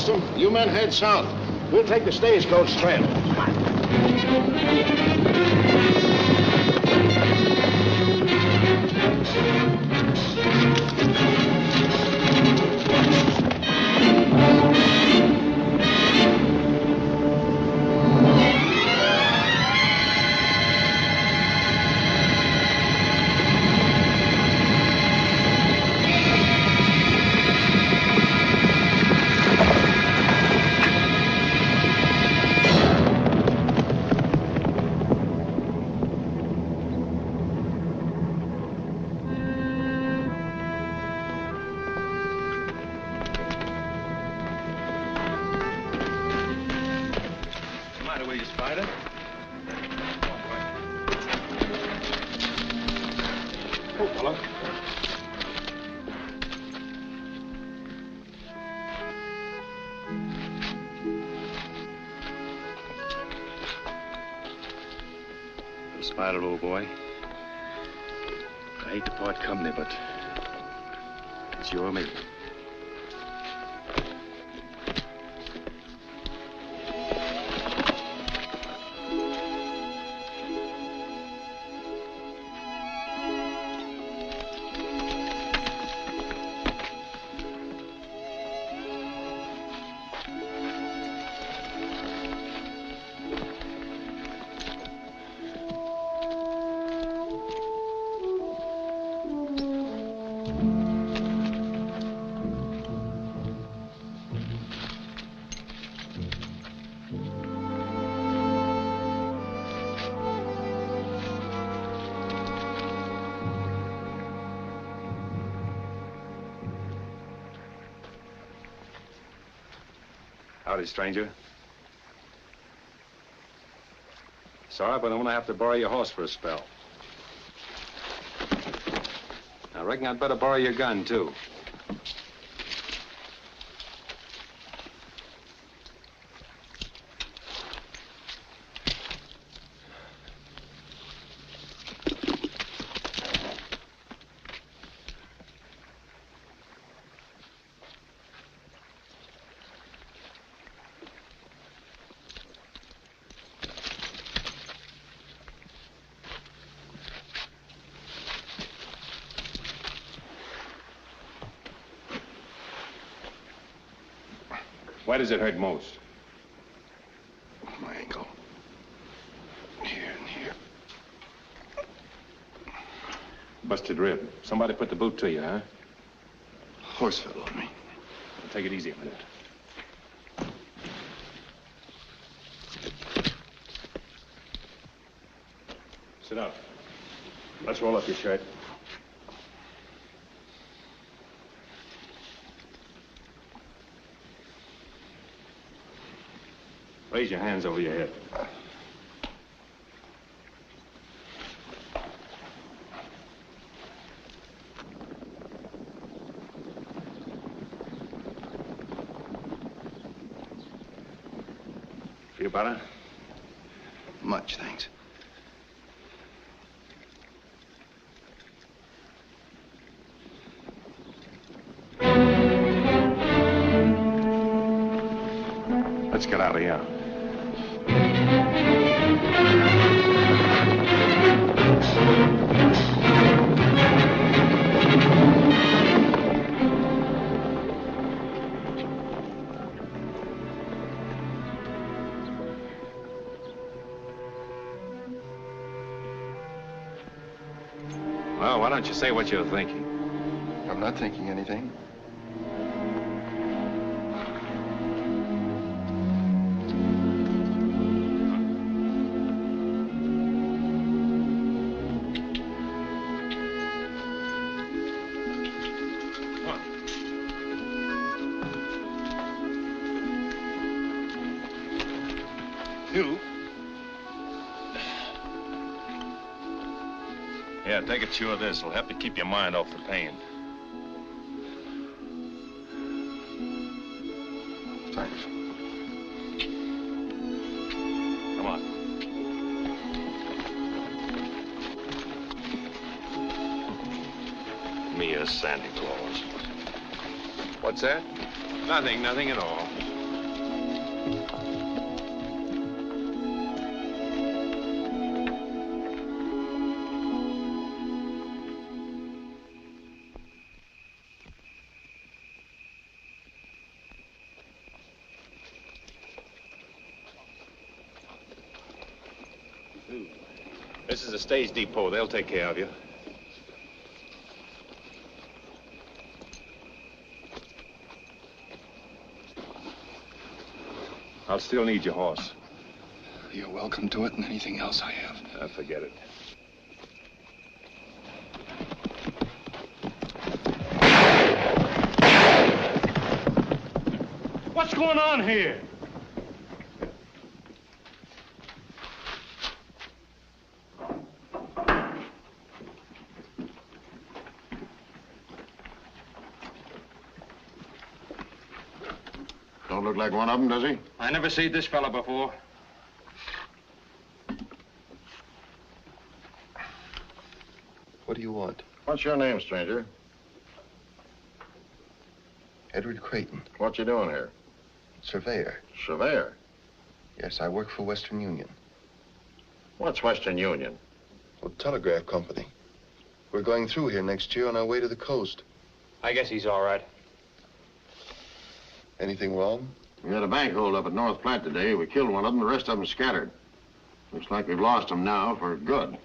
lost him. You men head south. We'll take the stagecoach trail. Come on. Spider, old boy. I hate to part company, but it's you or me. Howdy, stranger. Sorry, but I'm gonna have to borrow your horse for a spell. I reckon I'd better borrow your gun, too. Why does it hurt most? My ankle. Here and here. Busted rib. Somebody put the boot to you, huh? Horse fell on me. Well, take it easy a minute. Sit down. Let's roll up your shirt. Raise your hands over your head. Feel better? Much, thanks. Let's get out of here. Well, why don't you say what you're thinking? I'm not thinking anything. You? Yeah, take a chew of this. It'll help you keep your mind off the pain. Thanks. Come on. Me as Santa Claus. What's that? Nothing at all. a stage depot. They'll take care of you. I'll still need your horse. You're welcome to it and anything else I have. Forget it. What's going on here? Don't look like one of them, does he? I never seen this fella before. What do you want? What's your name, stranger? Edward Creighton, What you doing here? surveyor. Surveyor. Yes, I work for Western Union. What's Western Union? Well, telegraph company. We're going through here next year on our way to the coast. I guess he's all right. Anything wrong? We had a bank hold up at North Platte today. We killed one of them. The rest of them scattered. Looks like we've lost them now for good.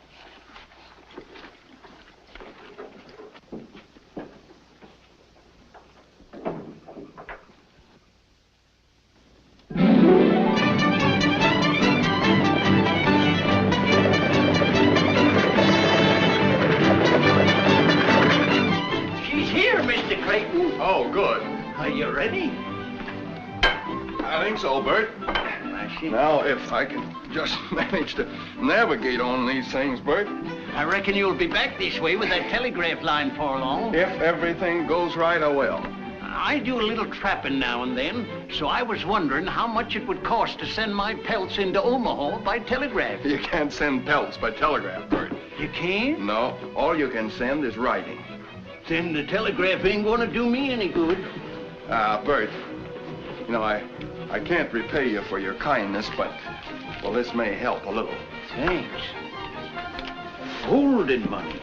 She's here, Mr. Creighton. Oh, good. Are you ready? I think so, Bert. Now, if I can just manage to navigate on these things, Bert. I reckon you'll be back this way with that telegraph line for long. If everything goes right, I will. I do a little trapping now and then, so I was wondering how much it would cost to send my pelts into Omaha by telegraph. You can't send pelts by telegraph, Bert. You can't? No, all you can send is writing. Then the telegraph ain't gonna do me any good. Bert, you know, I can't repay you for your kindness, but, well, this may help a little. Thanks. Golden money.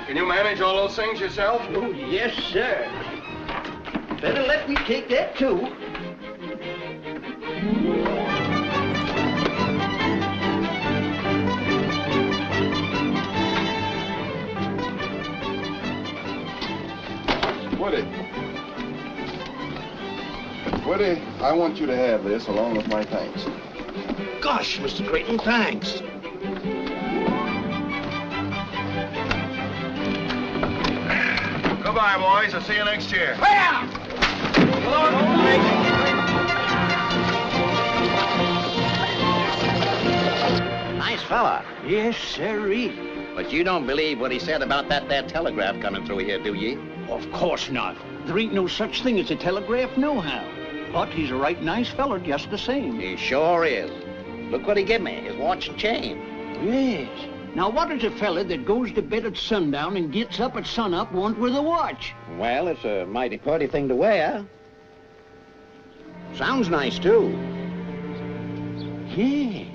Can you manage all those things yourself? Oh, yes, sir. Better let me take that, too. Woody, I want you to have this along with my thanks. Gosh, Mr. Creighton, thanks. Goodbye, boys. I'll see you next year. Nice fella. Yes, sirree. But you don't believe what he said about that there telegraph coming through here, do ye? Of course not. There ain't no such thing as a telegraph nohow. But he's a right nice feller just the same. He sure is. Look what he give me, his watch and chain. Yes. Now, what does a fella that goes to bed at sundown and gets up at sunup want with a watch? Well, it's a mighty pretty thing to wear. Sounds nice, too. Yes.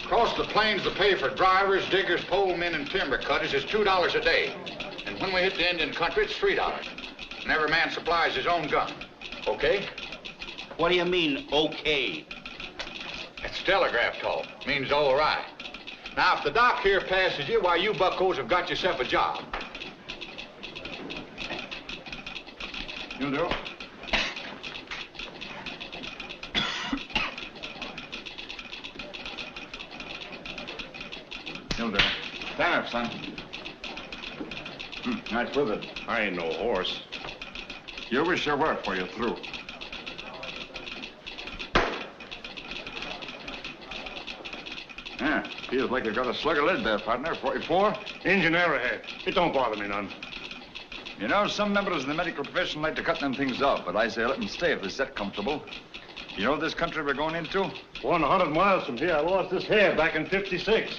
Across the plains, the pay for drivers, diggers, pole men, and timber cutters is $2 a day. And when we hit the Indian country, it's $3. And every man supplies his own gun. Okay? What do you mean, okay? It's telegraph talk. Means all right. Now, if the doc here passes you, why, you buckos have got yourself a job. You do? Stand up, son. Nice with it. I ain't no horse. You wish you were before you're through. Yeah, feels like you got a slug of lead there, partner. 44? Engine arrowhead. It don't bother me none. You know, some members of the medical profession like to cut them things off, but I say let them stay if they're that comfortable. You know this country we're going into? 100 miles from here, I lost this hair back in '56.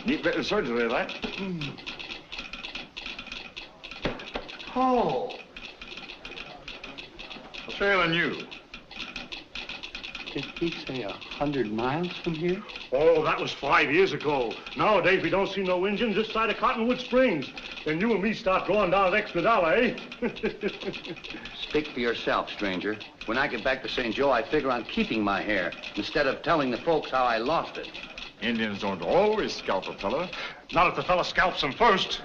Neat bit of surgery, that. Oh. Trailing you. Did he say 100 miles from here? Oh, that was 5 years ago. Nowadays, we don't see no engines this side of Cottonwood Springs. Then you and me start drawing down an extra dollar, eh? Speak for yourself, stranger. When I get back to St. Joe, I figure on keeping my hair instead of telling the folks how I lost it. Indians don't always scalp a fella. Not if the fella scalps him first.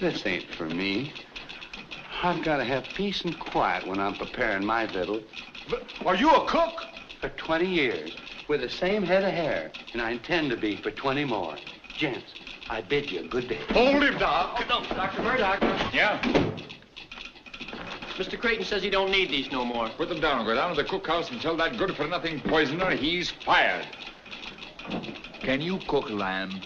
This ain't for me. I've got to have peace and quiet when I'm preparing my victual. But are you a cook? For 20 years, with the same head of hair, and I intend to be for 20 more. Gents, I bid you a good day. Hold him, Doc. No, Dr. Murdoch. Yeah? Mr. Creighton says he don't need these no more. Put them down. Go down to the cookhouse and tell that good-for-nothing poisoner he's fired. Can you cook lamb?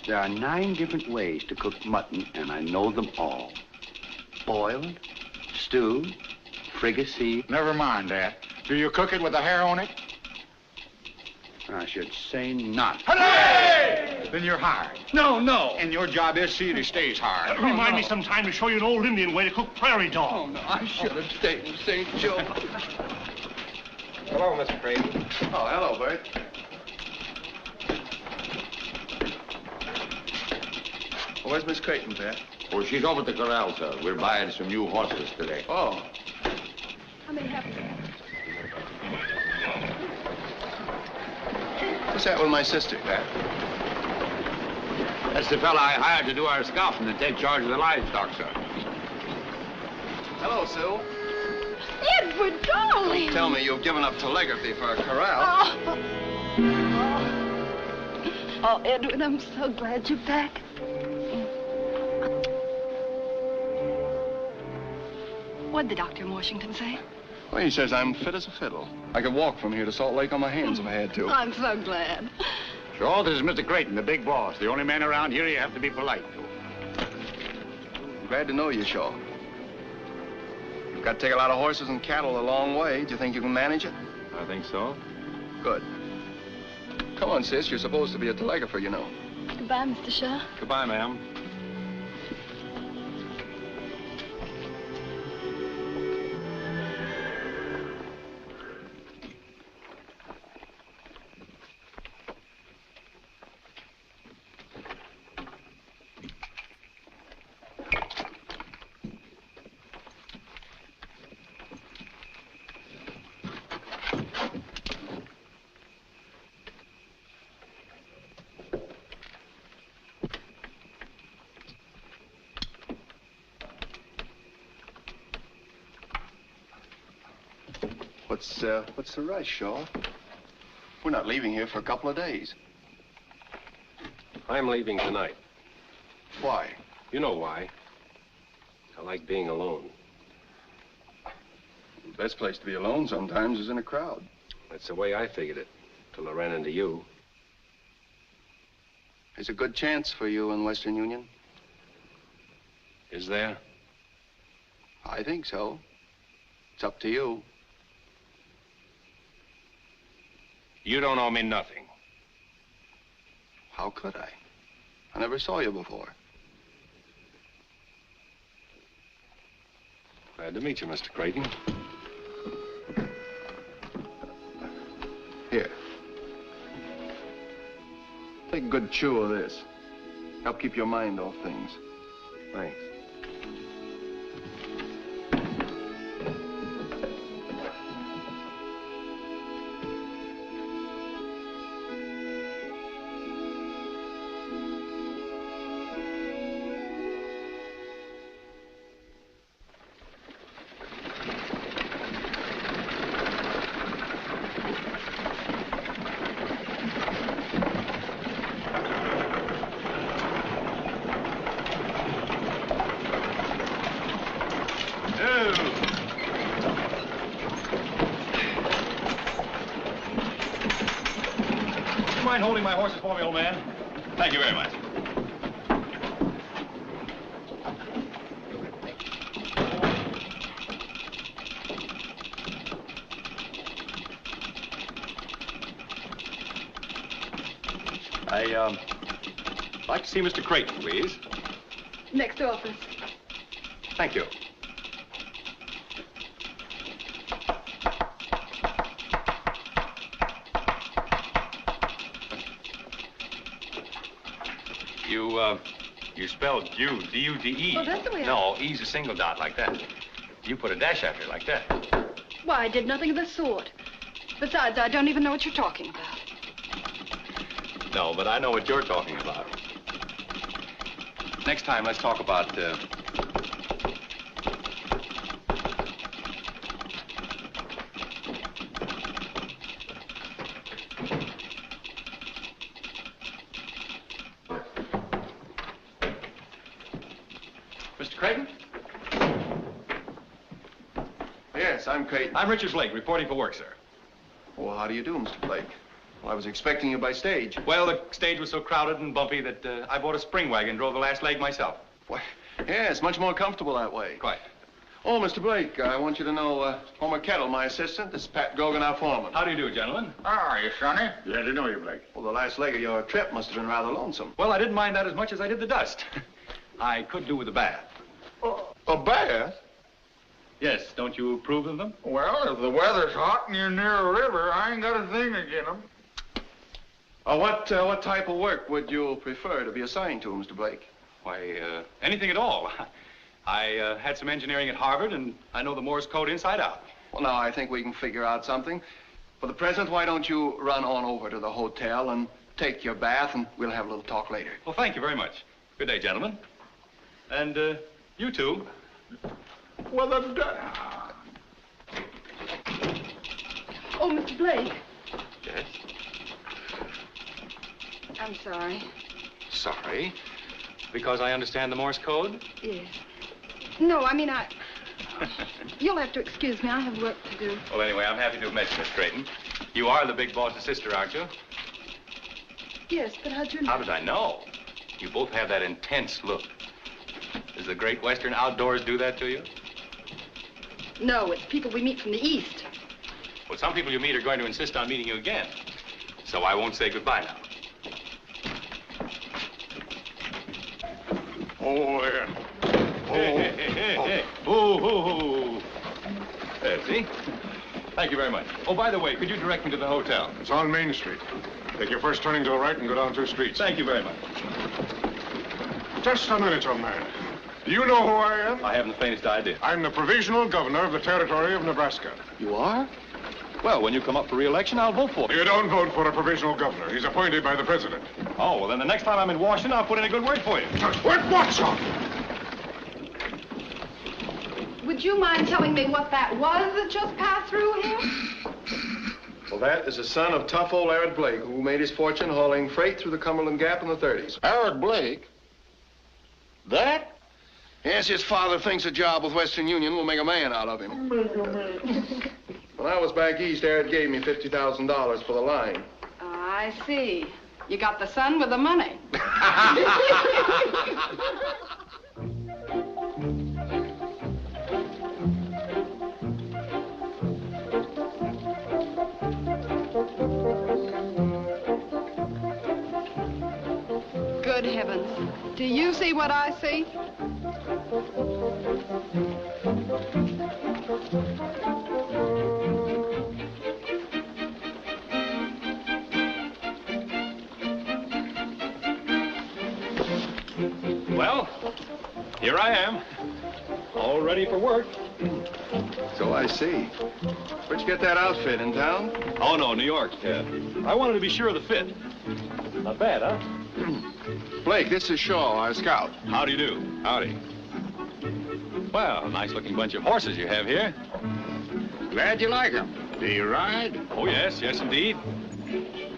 There are 9 different ways to cook mutton, and I know them all. Boiled, stewed, fricassee. Never mind that. Do you cook it with the hair on it? I should say not. Hooray! Then you're hired. No, no. And your job is see that he stays hired. Remind me sometime to show you an old Indian way to cook prairie dog. Oh, no, I should have stayed in St. Joe. Hello, Mr. Creighton. Oh, hello, Bert. Where's Miss Creighton, Pat? Oh, she's over at the corral, sir. We're buying some new horses today. Oh. How may I have What's that with my sister, Pat? That's the fella I hired to do our scalping and take charge of the livestock, sir. Hello, Sue. Edward, darling! Tell me you've given up telegraphy for a corral. Oh, Edward, I'm so glad you're back. What'd the doctor in Washington say? Well, he says I'm fit as a fiddle. I could walk from here to Salt Lake on my hands if I had to. I'm so glad. Sure, this is Mr. Creighton, the big boss. The only man around here you have to be polite to. I'm glad to know you, Shaw. You've got to take a lot of horses and cattle a long way. Do you think you can manage it? I think so. Good. Come on, sis. You're supposed to be a telegrapher, you know. Goodbye, Mr. Shaw. Goodbye, ma'am. What's the rush, Shaw? We're not leaving here for a couple of days. I'm leaving tonight. Why? You know why. I like being alone. The best place to be alone sometimes is in a crowd. That's the way I figured it, till I ran into you. There's a good chance for you in Western Union. Is there? I think so. It's up to you. You don't owe me nothing. How could I? I never saw you before. Glad to meet you, Mr. Creighton. Here. Take a good chew of this. Help keep your mind off things. Thanks. Do you mind holding my horses for me, old man? Thank you very much. I'd like to see Mr. Creighton, please. Next office. Thank you. You spelled Jude, D-U-D-E. Oh, that's the way No, E's a single dot like that. You put a dash after it like that. Why, I did nothing of the sort. Besides, I don't even know what you're talking about. No, but I know what you're talking about. Next time, let's talk about, Mr. Creighton? Yes, I'm Creighton. I'm Richard Blake, reporting for work, sir. Well, how do you do, Mr. Blake? Well, I was expecting you by stage. Well, the stage was so crowded and bumpy that I bought a spring wagon and drove the last leg myself. Why, yes, much more comfortable that way. Quite. Oh, Mr. Blake, I want you to know Homer Kettle, my assistant. This is Pat Gogan, our foreman. How do you do, gentlemen? How are you, Sonny? Glad to know you, Blake. Well, the last leg of your trip must have been rather lonesome. Well, I didn't mind that as much as I did the dust. I could do with a bath. A bath? Yes, don't you approve of them? Well, if the weather's hot and you're near a river, I ain't got a thing against them. What type of work would you prefer to be assigned to, Mr. Blake? Why, anything at all. I had some engineering at Harvard, and I know the Morse code inside out. Well, now, I think we can figure out something. For the present, why don't you run on over to the hotel and take your bath, and we'll have a little talk later. Well, thank you very much. Good day, gentlemen. And, you too. Well, Oh, Mr. Blake. Yes? I'm sorry. Sorry? Because I understand the Morse code? Yes. No, I mean, You'll have to excuse me. I have work to do. Well, anyway, I'm happy to have met you, Miss Creighton. You are the big boss's sister, aren't you? Yes, but how'd you know? How did I know? You both have that intense look. Does the great Western outdoors do that to you? No, it's people we meet from the East. Well, some people you meet are going to insist on meeting you again. So I won't say goodbye now. Oh, yeah. Hey. Oh. There, see? Thank you very much. Oh, by the way, could you direct me to the hotel? It's on Main Street. Take your first turning to the right and go down 2 streets. Thank you very much. Just a minute, young man. Do you know who I am? I haven't the faintest idea. I'm the provisional governor of the territory of Nebraska. You are? Well, when you come up for re-election, I'll vote for you. You don't vote for a provisional governor. He's appointed by the president. Oh, well, then the next time I'm in Washington, I'll put in a good word for you. What's up? Would you mind telling me what that was that just passed through here? Well, that is the son of tough old Aaron Blake, who made his fortune hauling freight through the Cumberland Gap in the 30s. Howard Blake? That? Yes, his father thinks a job with Western Union will make a man out of him. When I was back east, Aaron gave me $50,000 for the line. I see. You got the son with the money. Good heavens. Do you see what I see? Well, here I am, all ready for work. So I see. Where'd you get that outfit, in town? Oh, no, New York. I wanted to be sure of the fit. Not bad, huh? Blake, this is Shaw, our scout. How do you do? Howdy. Well, nice-looking bunch of horses you have here. Glad you like them. Do you ride? Oh, yes, indeed.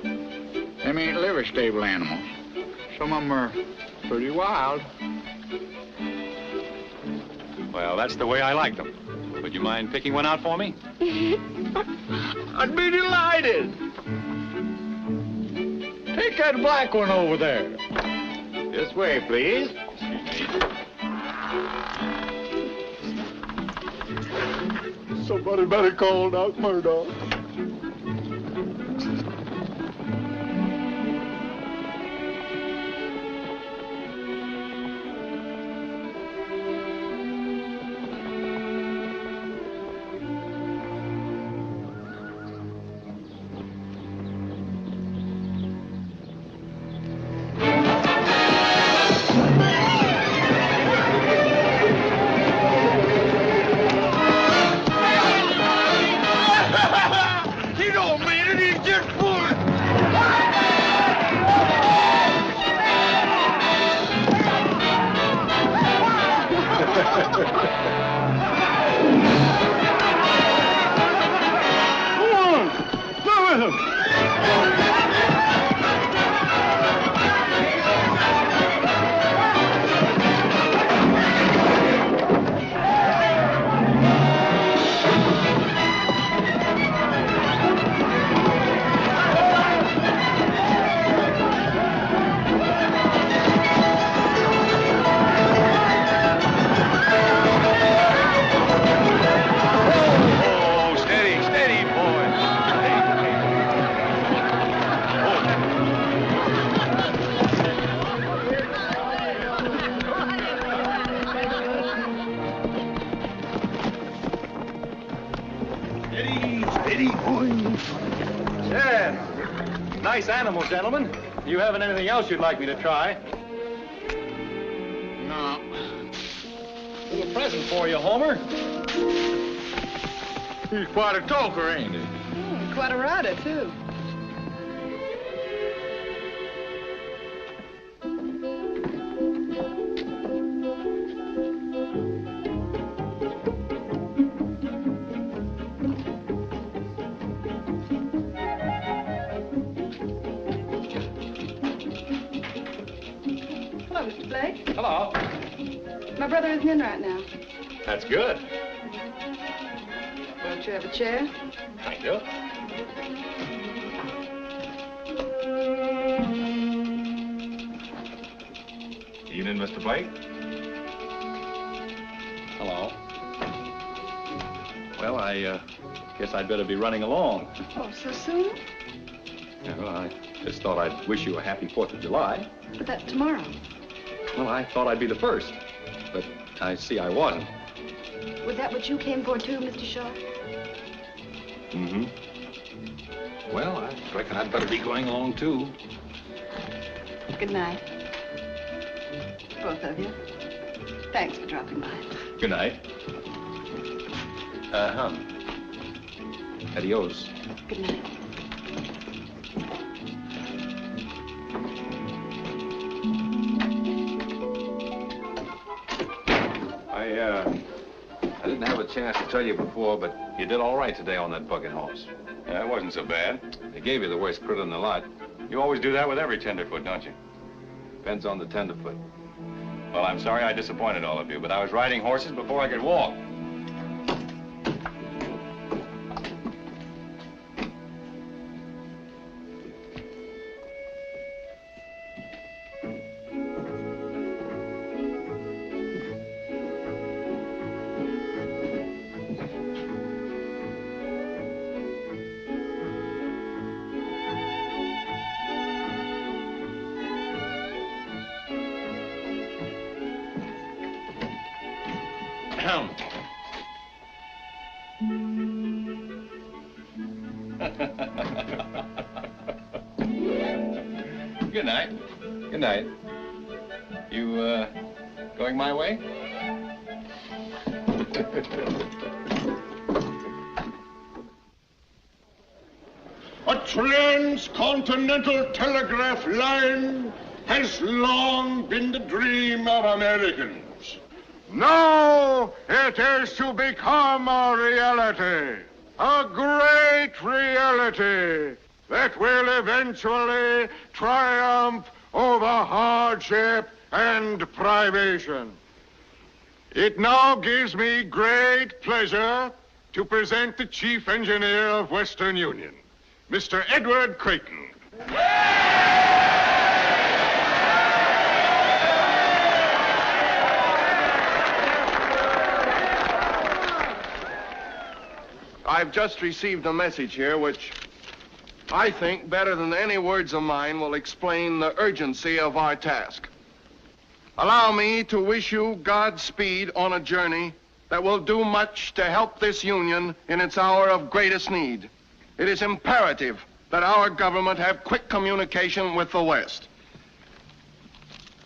Them ain't liver stable animals. Some of them are pretty wild. Well, that's the way I like them. Would you mind picking one out for me? I'd be delighted. Take that black one over there. This way, please. Somebody better call Doc Murdoch. Nice animal, gentlemen. You haven't anything else you'd like me to try? No. Little present for you, Homer. He's quite a talker, ain't he? Quite a rider, too. Hello, Mr. Blake. Hello. My brother isn't in right now. That's good. Won't you have a chair? Thank you. Evening, Mr. Blake. Hello. Well, I guess I'd better be running along. Oh, so soon? Yeah, well, I just thought I'd wish you a happy 4th of July. But that's tomorrow. Well, I thought I'd be the first, but I see I wasn't. Was that what you came for, too, Mr. Shaw? Mm-hmm. Well, I reckon I'd better be going along, too. Good night. Both of you. Thanks for dropping by. Good night. Adios. Good night. I didn't have a chance to tell you before, but you did all right today on that bucket horse. Yeah, it wasn't so bad. They gave you the worst critter in the lot. You always do that with every tenderfoot, don't you? Depends on the tenderfoot. Well, I'm sorry I disappointed all of you, but I was riding horses before I could walk. Good night. Good night. You, going my way? A transcontinental telegraph line has long been the dream of Americans. Now it is to become a reality, a great reality that will eventually triumph over hardship and privation. It now gives me great pleasure to present the Chief Engineer of Western Union, Mr. Edward Creighton. I've just received a message here which I think better than any words of mine will explain the urgency of our task. Allow me to wish you Godspeed on a journey that will do much to help this union in its hour of greatest need. It is imperative that our government have quick communication with the West.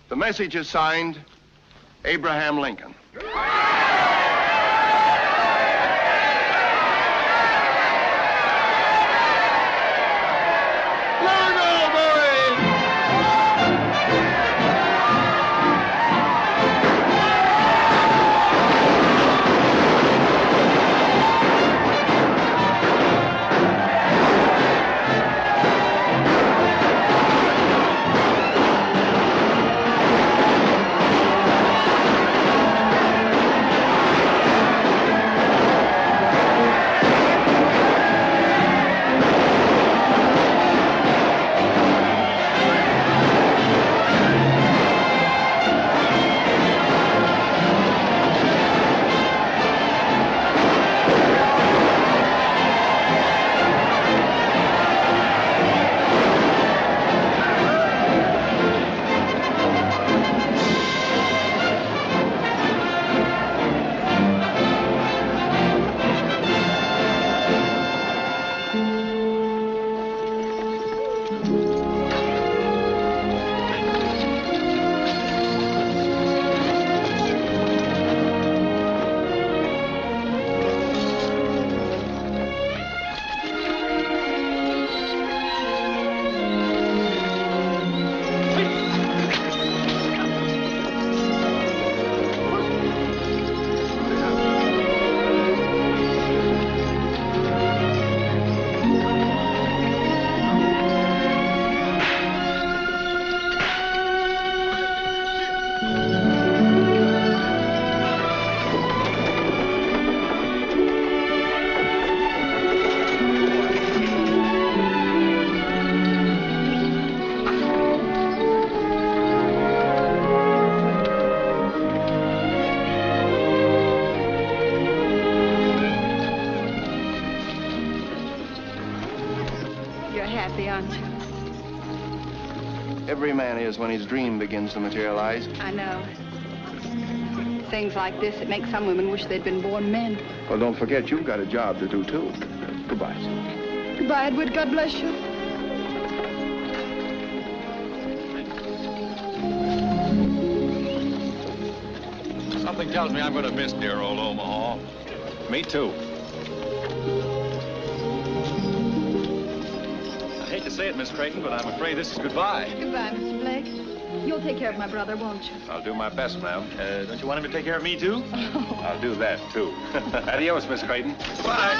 The message is signed, Abraham Lincoln. Every man is when his dream begins to materialize. I know. Things like this, it makes some women wish they'd been born men. Well, don't forget, you've got a job to do, too. Goodbye, son. Goodbye, Edward. God bless you. Something tells me I'm going to miss dear old Omaha. Me, too. I hate to say it, Miss Creighton, but I'm afraid this is goodbye. Goodbye, Mr. Blake. You'll take care of my brother, won't you? I'll do my best, ma'am. Don't you want him to take care of me, too? Oh. I'll do that, too. Adios, Miss Creighton. Bye.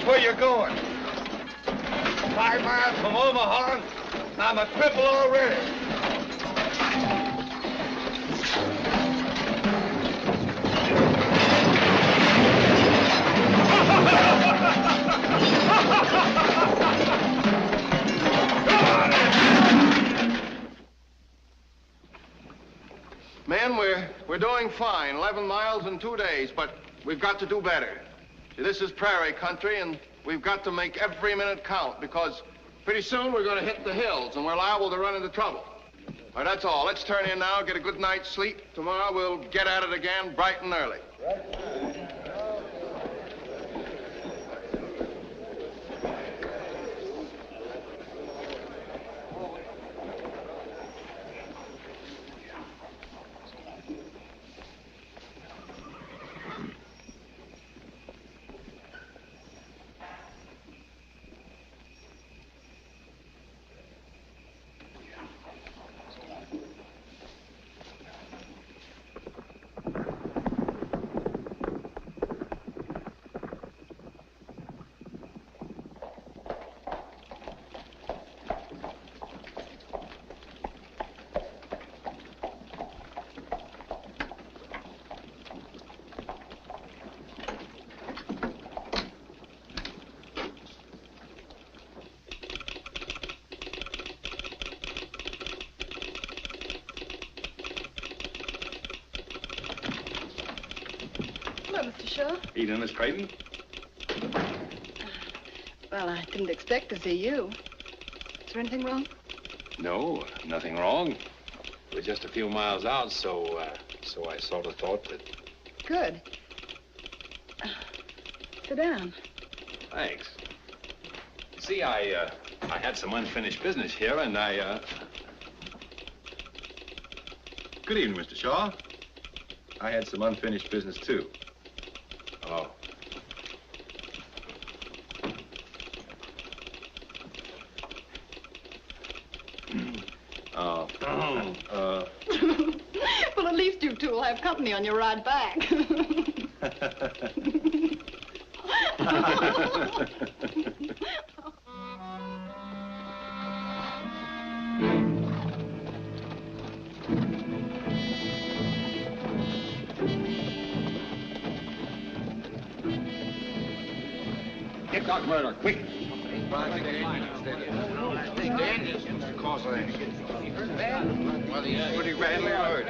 Where you going? 5 miles from Omaha, I'm a cripple already. Men, we're doing fine. 11 miles in 2 days, but we've got to do better. See, this is prairie country, and we've got to make every minute count because pretty soon we're going to hit the hills, and we're liable to run into trouble. All right, that's all. Let's turn in now, get a good night's sleep. Tomorrow we'll get at it again bright and early. Mr. Shaw? Eating, Miss Creighton? Well, I didn't expect to see you. Is there anything wrong? No, nothing wrong. We're just a few miles out, so I sort of thought that... Good. Sit down. Thanks. See, I had some unfinished business here, and Good evening, Mr. Shaw. I had some unfinished business, too. Hello. Well, at least you two will have company on your ride back. Get Doc Murdoch, quick. Well, he's pretty badly hurt.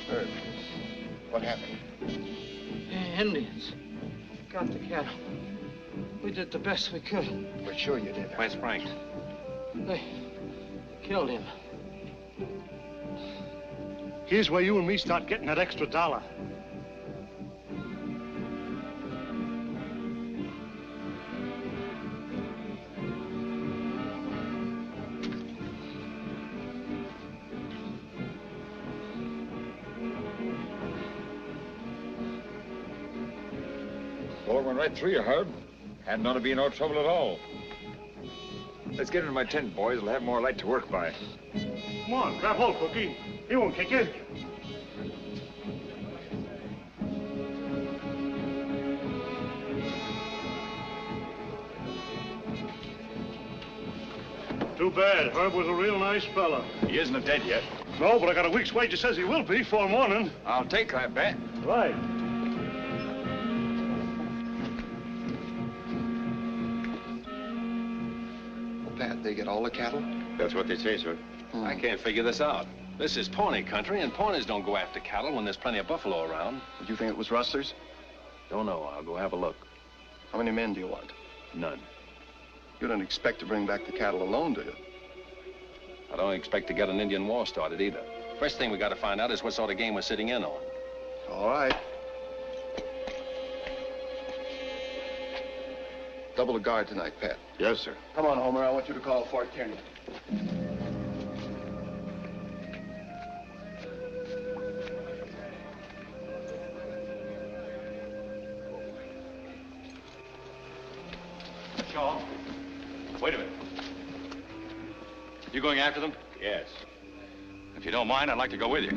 Herb, what happened? Indians. Got the cattle. We did the best we could. We're sure you did. Where's Frank? They killed him. Here's where you and me start getting that extra $1. Bullet went right through you, Herb. Hadn't ought to be no trouble at all. Let's get into my tent, boys. We'll have more light to work by. Come on, grab hold, Cookie. He won't kick you. Too bad. Herb was a real nice fella. He isn't dead yet. No, but I got a week's wages says he will be before morning. I'll take that bet. Right. Pat, they get all the cattle? That's what they say, sir. I can't figure this out. This is Pawnee country, and Pawnees don't go after cattle when there's plenty of buffalo around. Did you think it was rustlers? Don't know. I'll go have a look. How many men do you want? None. You don't expect to bring back the cattle alone, do you? I don't expect to get an Indian war started either. First thing we got to find out is what sort of game we're sitting in on. All right. Double the guard tonight, Pat. Yes, sir. Come on, Homer. I want you to call Fort Kearney. Shaw, wait a minute. You going after them? Yes. If you don't mind, I'd like to go with you.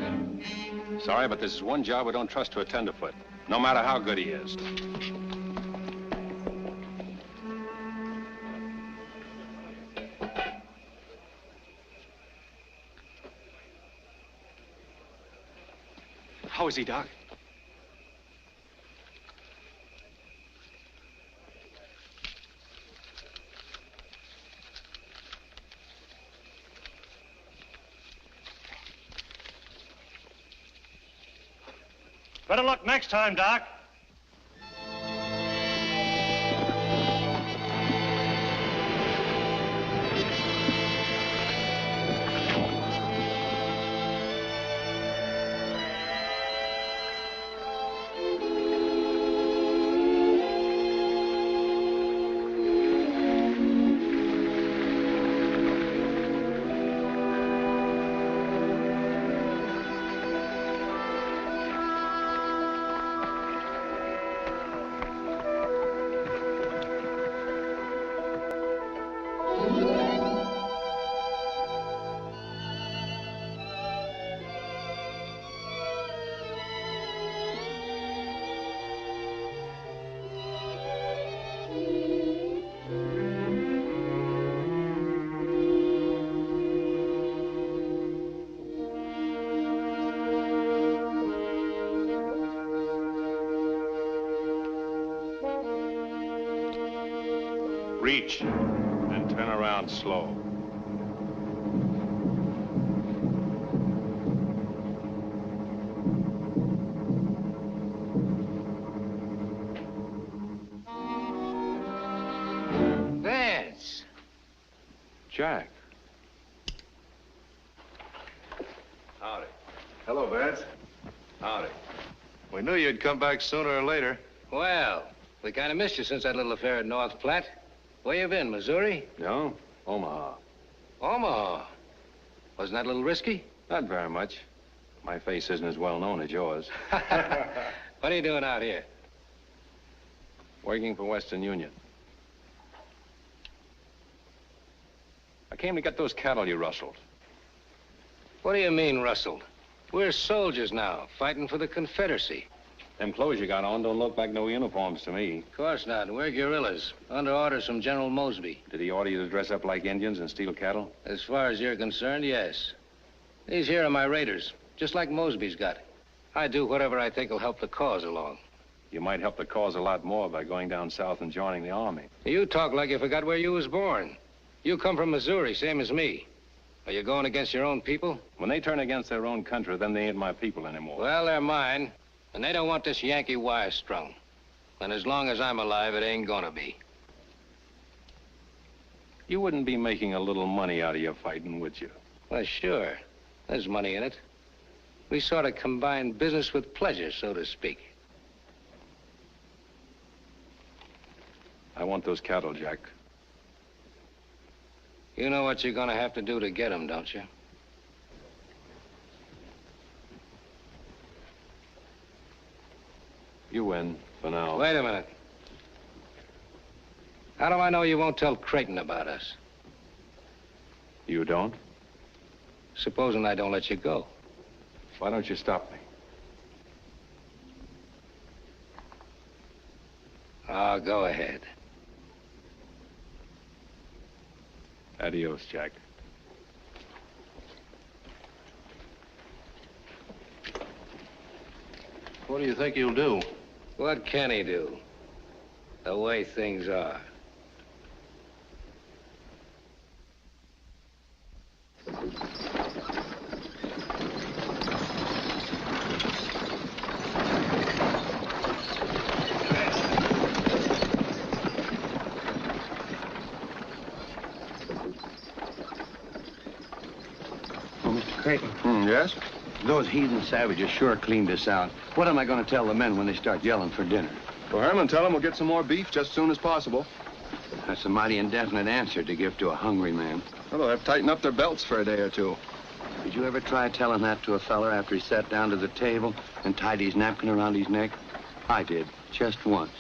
Sorry, but this is one job we don't trust to a tenderfoot, no matter how good he is. How is he, Doc? Better luck next time, Doc. Reach and turn around slow. Jack. Howdy. Hello, Vance. Howdy. We knew you'd come back sooner or later. Well, we kind of missed you since that little affair at North Platte. Where you been, Missouri? No, Omaha. Omaha. Wasn't that a little risky? Not very much. My face isn't as well known as yours. What are you doing out here? Working for Western Union. I came to get those cattle you rustled. What do you mean, rustled? We're soldiers now, fighting for the Confederacy. Them clothes you got on don't look like no uniforms to me. Of course not. We're guerrillas, under orders from General Mosby. Did he order you to dress up like Indians and steal cattle? As far as you're concerned, yes. These here are my raiders, just like Mosby's got. I do whatever I think will help the cause along. You might help the cause a lot more by going down south and joining the army. You talk like you forgot where you was born. You come from Missouri, same as me. Are you going against your own people? When they turn against their own country, then they ain't my people anymore. Well, they're mine, and they don't want this Yankee wire strung. And as long as I'm alive, it ain't gonna be. You wouldn't be making a little money out of your fighting, would you? Well, sure. There's money in it. We sort of combine business with pleasure, so to speak. I want those cattle, Jack. You know what you're gonna have to do to get them, don't you? You win, for now. Wait a minute. How do I know you won't tell Creighton about us? You don't? Supposing I don't let you go. Why don't you stop me? Oh, go ahead. Adios, Jack. What do you think he'll do? What can he do? The way things are. Creighton. Yes? Those heathen savages sure cleaned us out. What am I going to tell the men when they start yelling for dinner? Well, Herman, tell them we'll get some more beef just as soon as possible. That's a mighty indefinite answer to give to a hungry man. Well, they'll have to tighten up their belts for a day or two. Did you ever try telling that to a feller after he sat down to the table and tied his napkin around his neck? I did, just once.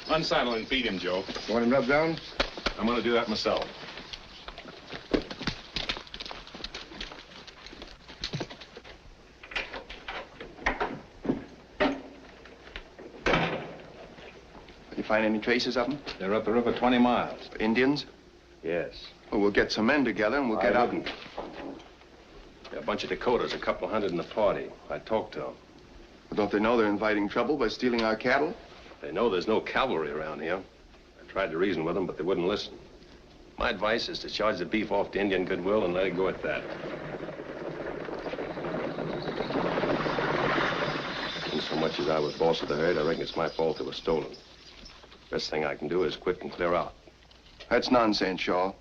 Unsaddle and feed him, Joe. You want him rubbed down? I'm gonna do that myself. You find any traces of them? They're up the river 20 miles. Indians? Yes. Well, we'll get some men together and we'll get out. There are a bunch of Dakotas, a couple hundred in the party. I talked to them. Don't they know they're inviting trouble by stealing our cattle? They know there's no cavalry around here. I tried to reason with them, but they wouldn't listen. My advice is to charge the beef off to Indian goodwill and let it go at that. And so much as I was boss of the herd, I reckon it's my fault they were stolen. Best thing I can do is quit and clear out. That's nonsense, Shaw.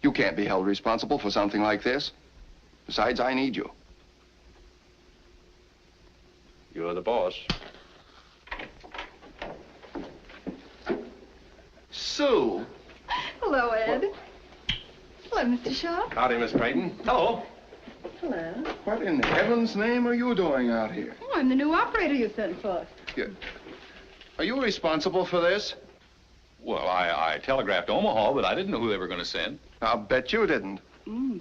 You can't be held responsible for something like this. Besides, I need you. You're the boss. Sue! Hello, Ed. Hello, Mr. Shaw. Howdy, Miss Creighton. Hello. Hello. What in heaven's name are you doing out here? Oh, I'm the new operator you sent for. Are you responsible for this? Well, I telegraphed Omaha, but I didn't know who they were going to send. I'll bet you didn't.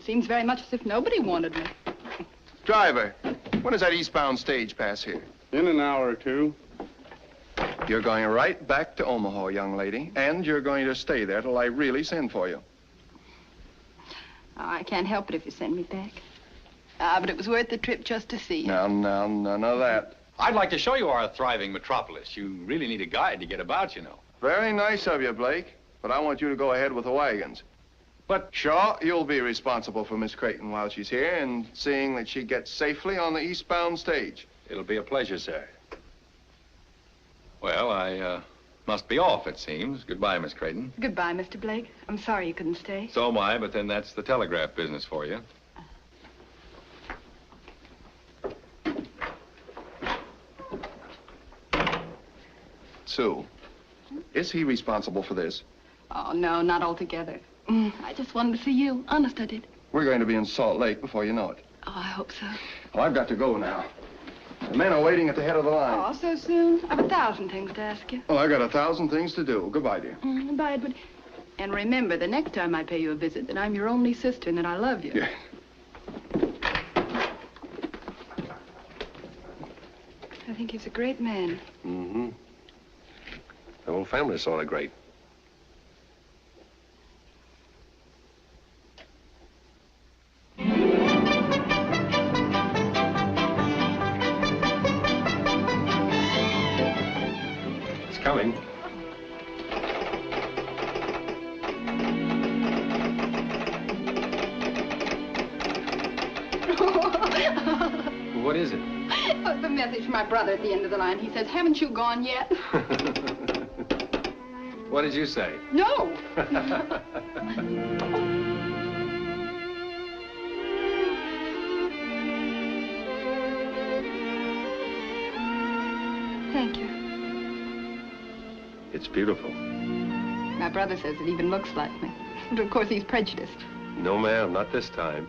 Seems very much as if nobody wanted me. Driver, when does that eastbound stage pass here? In an hour or two. You're going right back to Omaha, young lady, and you're going to stay there till I really send for you. Oh, I can't help it if you send me back. But it was worth the trip just to see you. Now, none of that. I'd like to show you our thriving metropolis. You really need a guide to get about, you know. Very nice of you, Blake, but I want you to go ahead with the wagons. But... Shaw, you'll be responsible for Miss Creighton while she's here and seeing that she gets safely on the eastbound stage. It'll be a pleasure, sir. Well, I must be off, it seems. Goodbye, Miss Creighton. Goodbye, Mr. Blake. I'm sorry you couldn't stay. So am I, but then that's the telegraph business for you. Sue, is he responsible for this? Oh, no, not altogether. I just wanted to see you. Honest, I did. We're going to be in Salt Lake before you know it. Oh, I hope so. Well, I've got to go now. The men are waiting at the head of the line. Oh, so soon? I've 1,000 things to ask you. Well, I've got 1,000 things to do. Goodbye, dear. Goodbye, Edward. And remember, the next time I pay you a visit, that I'm your only sister and that I love you. Yeah. I think he's a great man. Mm-hmm. The whole family's sort of great. It's coming. What is it? Oh, it's a message from my brother at the end of the line. He says, haven't you gone yet? What did you say? No. Thank you. It's beautiful. My brother says it even looks like me. But of course, he's prejudiced. No, ma'am, not this time.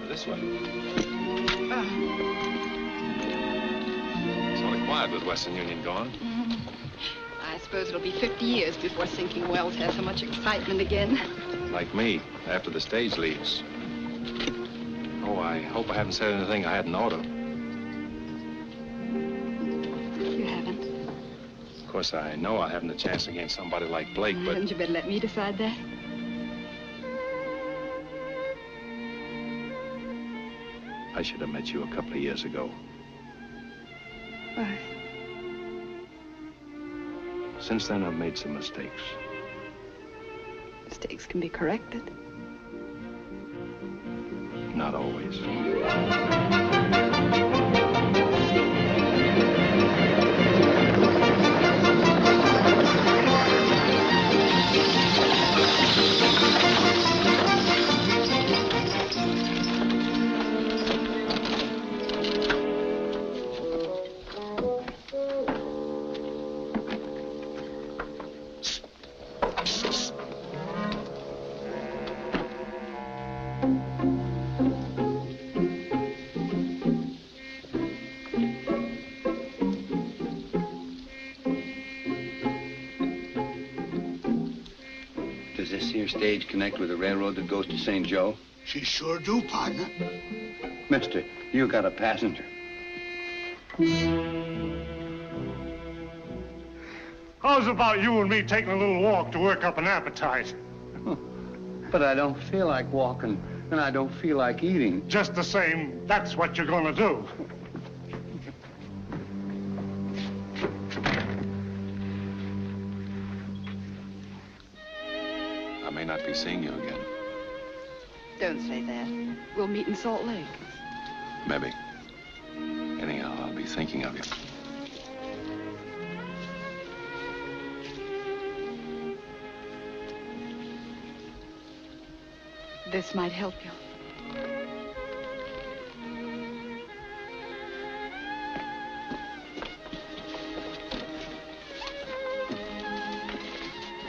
This way. It's only quiet with Western Union gone. I suppose it'll be 50 years before Sinking Wells has so much excitement again. Like me, after the stage leaves. Oh, I hope I haven't said anything I hadn't ought to. You haven't. Of course, I know I haven't a chance against somebody like Blake, but... Hadn't you better let me decide that? I should have met you a couple of years ago. Why? Since then, I've made some mistakes. Mistakes can be corrected. Not always. Does this here stage connect with the railroad that goes to St. Joe? She sure do, partner. Mister, you got a passenger. How's about you and me taking a little walk to work up an appetite? But I don't feel like walking, and I don't feel like eating. Just the same, that's what you're gonna do. I may not be seeing you again. Don't say that. We'll meet in Salt Lake. Maybe. Anyhow, I'll be thinking of you. This might help you.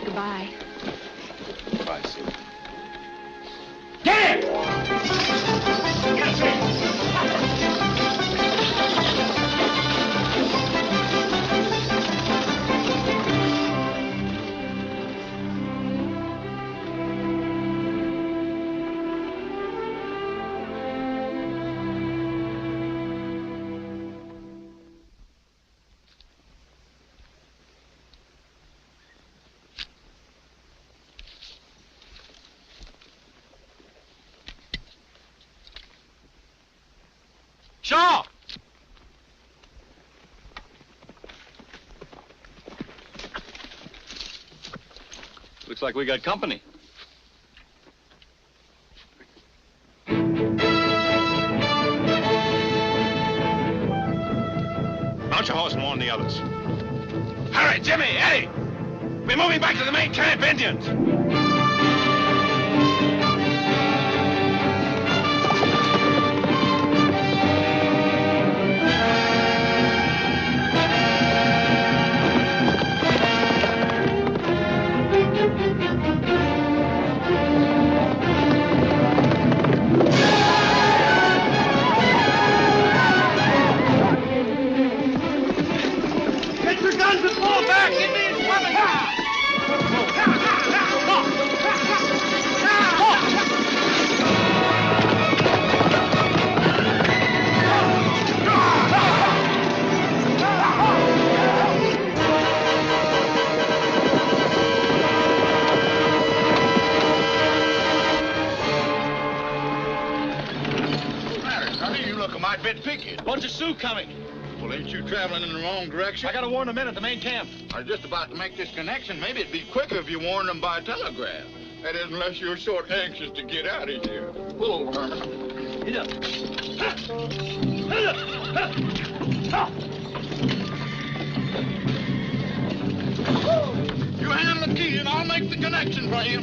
Goodbye. Bye, Sue. Get it! Get it! Shaw! Looks like we got company. Mount your horse and warn the others. Hurry, Jimmy, Eddie! We're moving back to the main camp, Indians! Get your guns and fall back! Indians coming! Sonny, you look a mite bit picky. Bunch of Sioux coming. Well, ain't you traveling in the wrong direction? I gotta warn the men at the main camp. I was just about to make this connection. Maybe it'd be quicker if you warned them by telegraph. That is, unless you're sort anxious to get out of here. Pull over, Herman. Get up. You handle the key and I'll make the connection for you.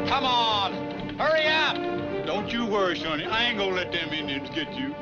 Come on. Hurry up. Don't you worry, Sonny. I ain't gonna let them Indians get you.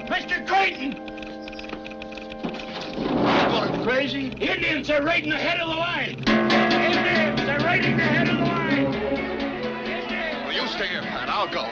Mr. Creighton! You going crazy? Indians are raiding the head of the line. Indians are raiding the head of the line. Well, you stay here, Pat. I'll go.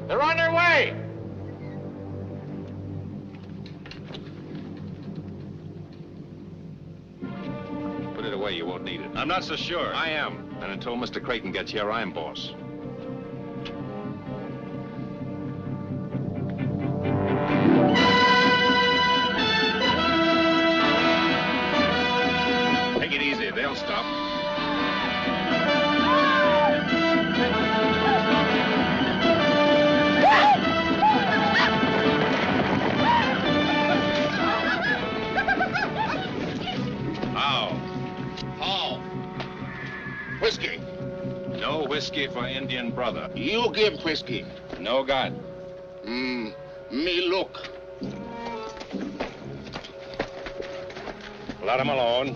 They're on their way. Put it away, you won't need it. I'm not so sure. I am. And until Mr. Creighton gets here, I'm boss. Take it easy, they'll stop. How? Paul. Whiskey. No whiskey for Indian brother. You give whiskey. No God. Me look. Let him alone.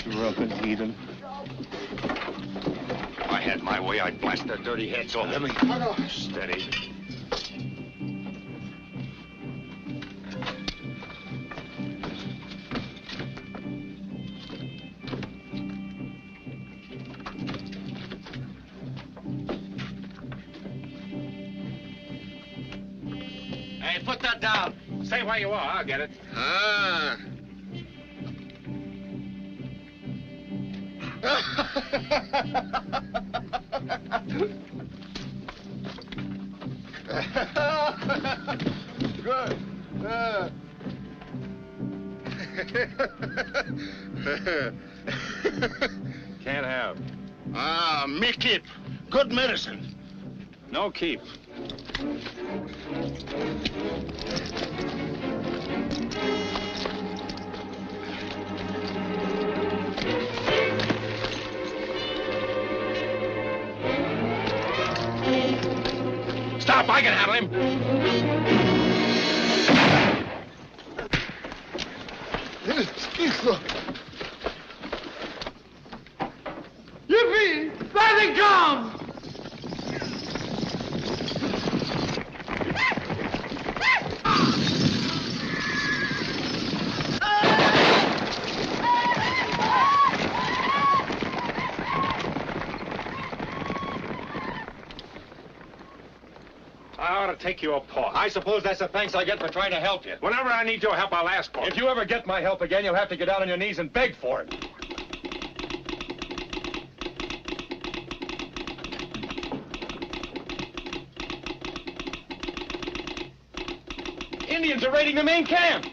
Drunken heathen. If I had my way, I'd blast their dirty heads off. Let me. Steady. put that down. Stay where you are. I'll get it. Ah. Good. Can't have. Ah, me keep. Good medicine. No keep. Stop! I can handle him. Yippee! There they come! I ought to take you apart. I suppose that's the thanks I get for trying to help you. Whenever I need your help, I'll ask for it. If you ever get my help again, you'll have to get down on your knees and beg for it. Indians are raiding the main camp.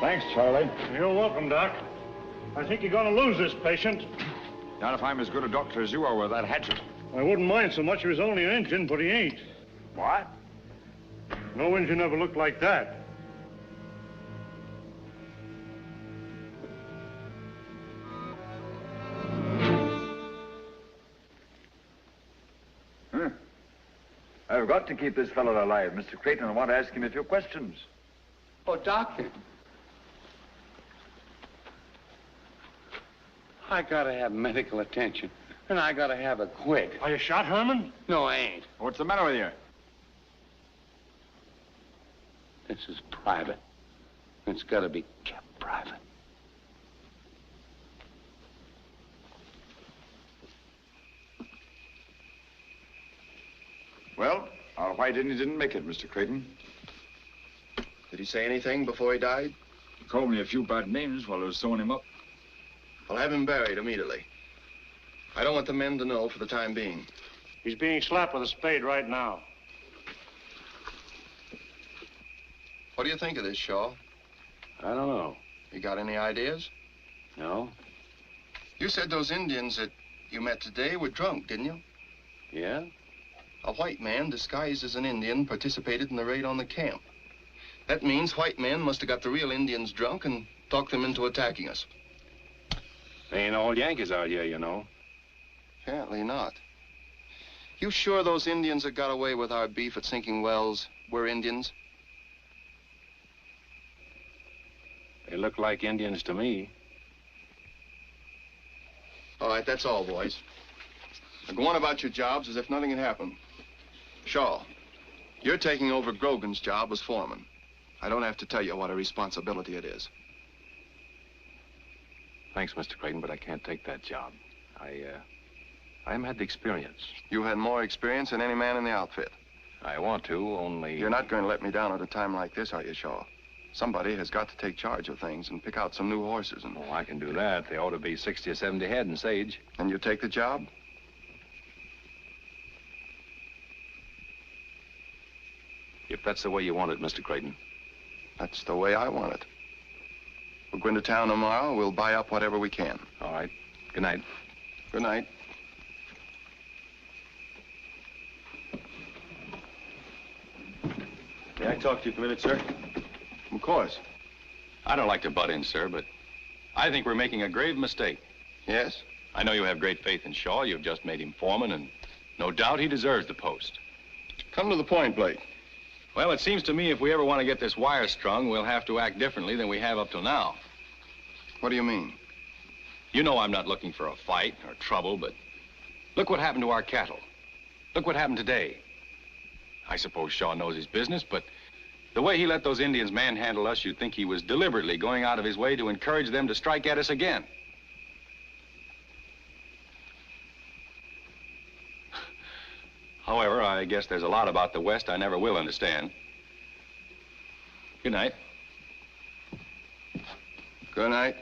Thanks, Charlie. You're welcome, Doc. I think you're going to lose this patient. Not if I'm as good a doctor as you are with that hatchet. I wouldn't mind so much if he was only an Injun, but he ain't. What? No Injun ever looked like that. Huh. I've got to keep this fellow alive, Mr. Creighton. I want to ask him a few questions. Oh, Doctor. I gotta have medical attention, and I gotta have it quick. Are you shot, Herman? No, I ain't. What's the matter with you? This is private. It's gotta be kept private. Well, our white Indian didn't make it, Mr. Creighton. Did he say anything before he died? He called me a few bad names while I was sewing him up. I'll have him buried immediately. I don't want the men to know for the time being. He's being slapped with a spade right now. What do you think of this, Shaw? I don't know. You got any ideas? No? You said those Indians that you met today were drunk, didn't you? Yeah? A white man disguised as an Indian participated in the raid on the camp. That means white men must have got the real Indians drunk and talked them into attacking us. They ain't all Yankees out here, you know. Apparently not. You sure those Indians that got away with our beef at Sinking Wells were Indians? They look like Indians to me. All right, that's all, boys. Now go on about your jobs as if nothing had happened. Shaw, you're taking over Grogan's job as foreman. I don't have to tell you what a responsibility it is. Thanks, Mr. Creighton, but I can't take that job. I haven't had the experience. You had more experience than any man in the outfit. I want to, only... You're not going to let me down at a time like this, are you, Shaw? Somebody has got to take charge of things and pick out some new horses and... Oh, I can do that. They ought to be 60 or 70 head in Sage. And you take the job? If that's the way you want it, Mr. Creighton. That's the way I want it. We'll go into town tomorrow. We'll buy up whatever we can. All right. Good night. Good night. May I talk to you for a minute, sir? Of course. I don't like to butt in, sir, but I think we're making a grave mistake. Yes? I know you have great faith in Shaw. You've just made him foreman, and no doubt he deserves the post. Come to the point, Blake. Well, it seems to me if we ever want to get this wire strung, we'll have to act differently than we have up till now. What do you mean? You know I'm not looking for a fight or trouble, but look what happened to our cattle. Look what happened today. I suppose Shaw knows his business, but the way he let those Indians manhandle us, you'd think he was deliberately going out of his way to encourage them to strike at us again. However, I guess there's a lot about the West I never will understand. Good night. Good night.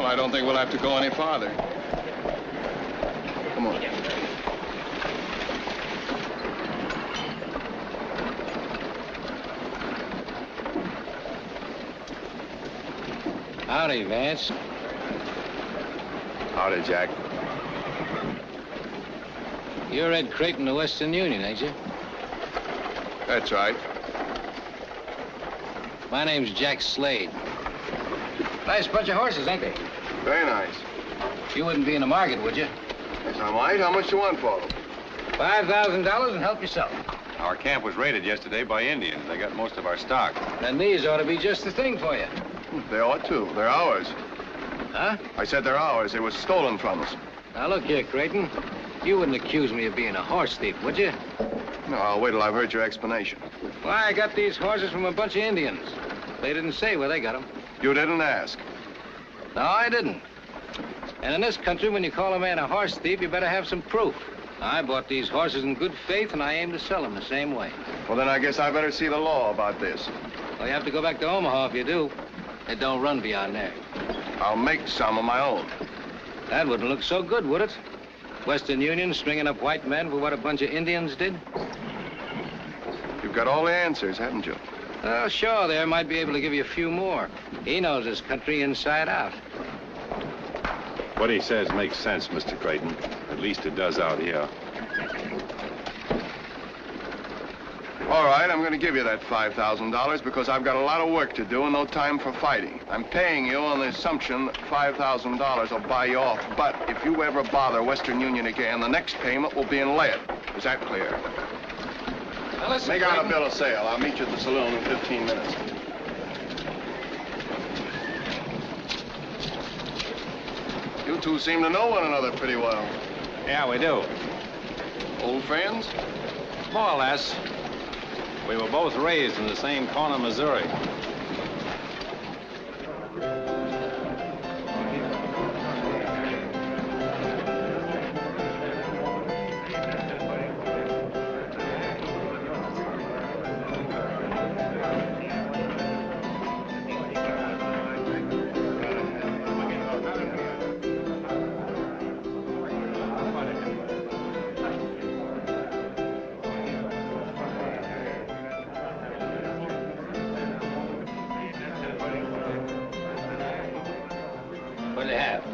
I don't think we'll have to go any farther. Come on. Howdy, Vance. Howdy, Jack. You're Ed Creighton of Western Union, ain't you? That's right. My name's Jack Slade. Nice bunch of horses, ain't they? Very nice. You wouldn't be in the market, would you? Yes, I might. How much do you want for them? $5,000 and help yourself. Our camp was raided yesterday by Indians. They got most of our stock. Then these ought to be just the thing for you. They ought to. They're ours. Huh? I said they're ours. They were stolen from us. Now, look here, Creighton. You wouldn't accuse me of being a horse thief, would you? No, I'll wait till I've heard your explanation. Why, I got these horses from a bunch of Indians. They didn't say where they got them. You didn't ask. No, I didn't. And in this country, when you call a man a horse thief, you better have some proof. I bought these horses in good faith, and I aim to sell them the same way. Well, then I guess I better see the law about this. Well, you have to go back to Omaha if you do. It don't run beyond there. I'll make some of my own. That wouldn't look so good, would it? Western Union stringing up white men for what a bunch of Indians did? You've got all the answers, haven't you? Well, Shaw there might be able to give you a few more. He knows this country inside out. What he says makes sense, Mr. Creighton. At least it does out here. All right, I'm going to give you that $5,000 because I've got a lot of work to do and no time for fighting. I'm paying you on the assumption that $5,000 will buy you off. But if you ever bother Western Union again, the next payment will be in lead. Is that clear? Now, listen, Make out a bill of sale. I'll meet you at the saloon in 15 minutes. You two seem to know one another pretty well. Yeah, we do. Old friends? More or less. We were both raised in the same corner of Missouri. What do you have?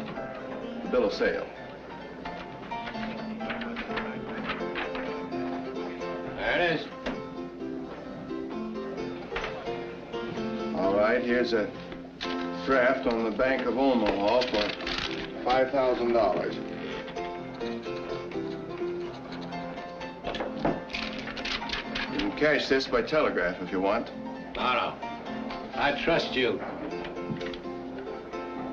The bill of sale. There it is. All right, here's a draft on the Bank of Omaha for $5,000. You can cash this by telegraph if you want. No. I trust you.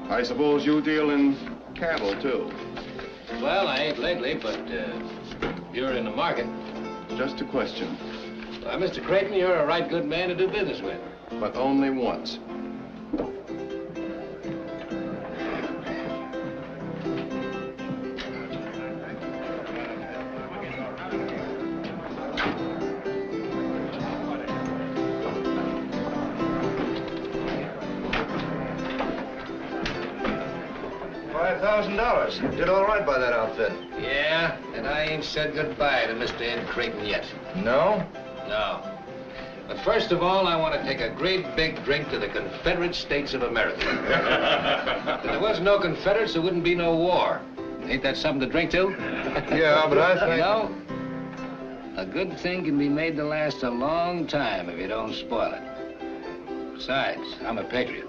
I suppose you deal in cattle, too. Well, I ain't lately, but you're in the market. Just a question. Well, Mr. Creighton, you're a right good man to do business with. But only once. $5,000. You did all right by that outfit. Yeah, and I ain't said goodbye to Mr. Ed Creighton yet. No? No. But first of all, I want to take a great big drink to the Confederate States of America. If there was no Confederates, there wouldn't be no war. Ain't that something to drink to? Yeah, but I think... You know, a good thing can be made to last a long time if you don't spoil it. Besides, I'm a patriot.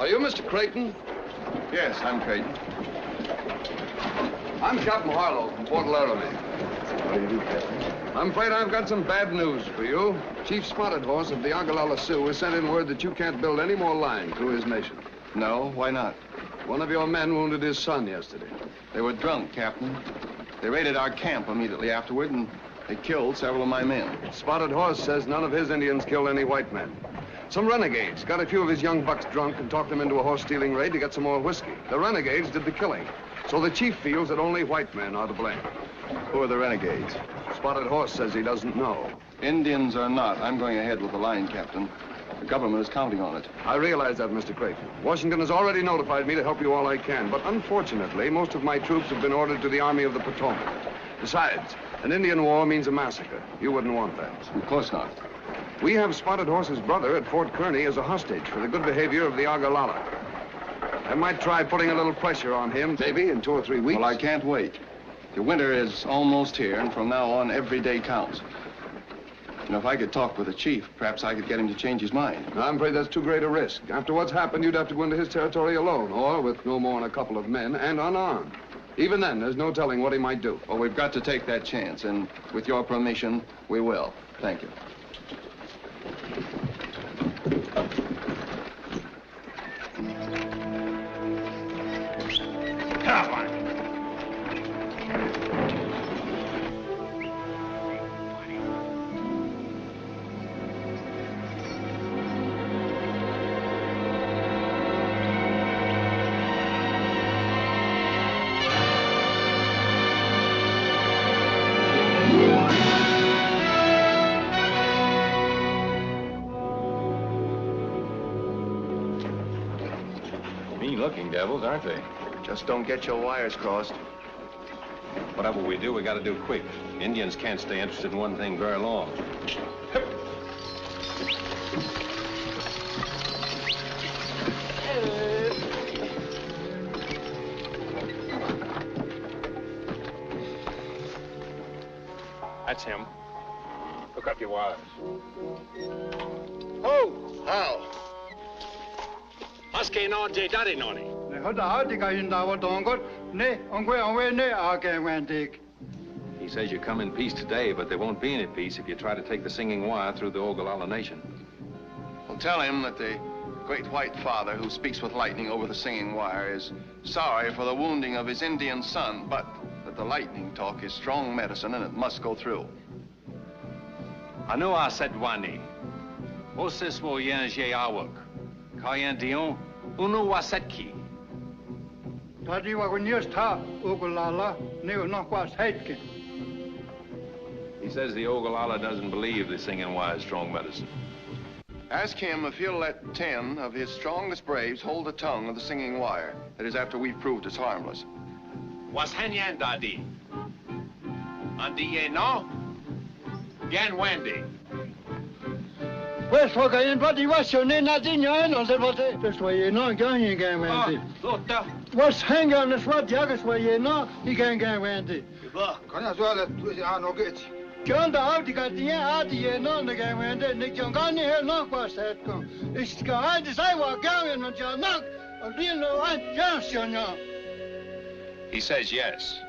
Are you Mr. Creighton? Yes, I'm Creighton. I'm Captain Harlow from Port Laramie. What do you do, Captain? I'm afraid I've got some bad news for you. Chief Spotted Horse of the Ogallala Sioux has sent in word that you can't build any more line through his nation. No, why not? One of your men wounded his son yesterday. They were drunk, Captain. They raided our camp immediately afterward, and they killed several of my men. Spotted Horse says none of his Indians killed any white men. Some renegades got a few of his young bucks drunk and talked them into a horse-stealing raid to get some more whiskey. The renegades did the killing. So the chief feels that only white men are to blame. Who are the renegades? Spotted Horse says he doesn't know. Indians or not, I'm going ahead with the line, Captain. The government is counting on it. I realize that, Mr. Creighton. Washington has already notified me to help you all I can, but unfortunately, most of my troops have been ordered to the Army of the Potomac. Besides, an Indian war means a massacre. You wouldn't want that. Of course not. We have Spotted Horse's brother at Fort Kearny as a hostage for the good behavior of the Ogallala. I might try putting a little pressure on him, maybe in 2 or 3 weeks. Well, I can't wait. The winter is almost here, and from now on, every day counts. You know, if I could talk with the chief, perhaps I could get him to change his mind. I'm afraid that's too great a risk. After what's happened, you'd have to go into his territory alone, or with no more than a couple of men and unarmed. Even then, there's no telling what he might do. Well, we've got to take that chance, and with your permission, we will. Thank you. Come on. Mean-looking devils, aren't they? Just don't get your wires crossed. Whatever we do, we got to do quick. Indians can't stay interested in one thing very long. That's him. Hook up your wires. Oh, how? Husky no je daddy noni. He says you come in peace today, but there won't be any peace if you try to take the singing wire through the Ogallala Nation. Well, tell him that the great white father who speaks with lightning over the singing wire is sorry for the wounding of his Indian son, but that the lightning talk is strong medicine and it must go through. Anu a setwani. Osis wo yen je awak. Kayan dion. Unu wasetki. Tadi wa ta Ogallala ne no kwa saitke. He says the Ogallala doesn't believe the singing wire is strong medicine. Ask him if he'll let 10 of his strongest braves hold the tongue of the singing wire. That is, after we've proved it's harmless. Was henyan dadi. Andi ye no? Gan Wendy. West Hoka in Body was your name, not in your end on the body. That's why you're not going again, Wendy. What's hanging on the swat jackets where you're not, he can't get Wendy. John the Auticatia, Adi, no, the game, and then the Jongani here, no, was that. It's going to say what going on your knock, or do you know what? Yes, you know. He says yes.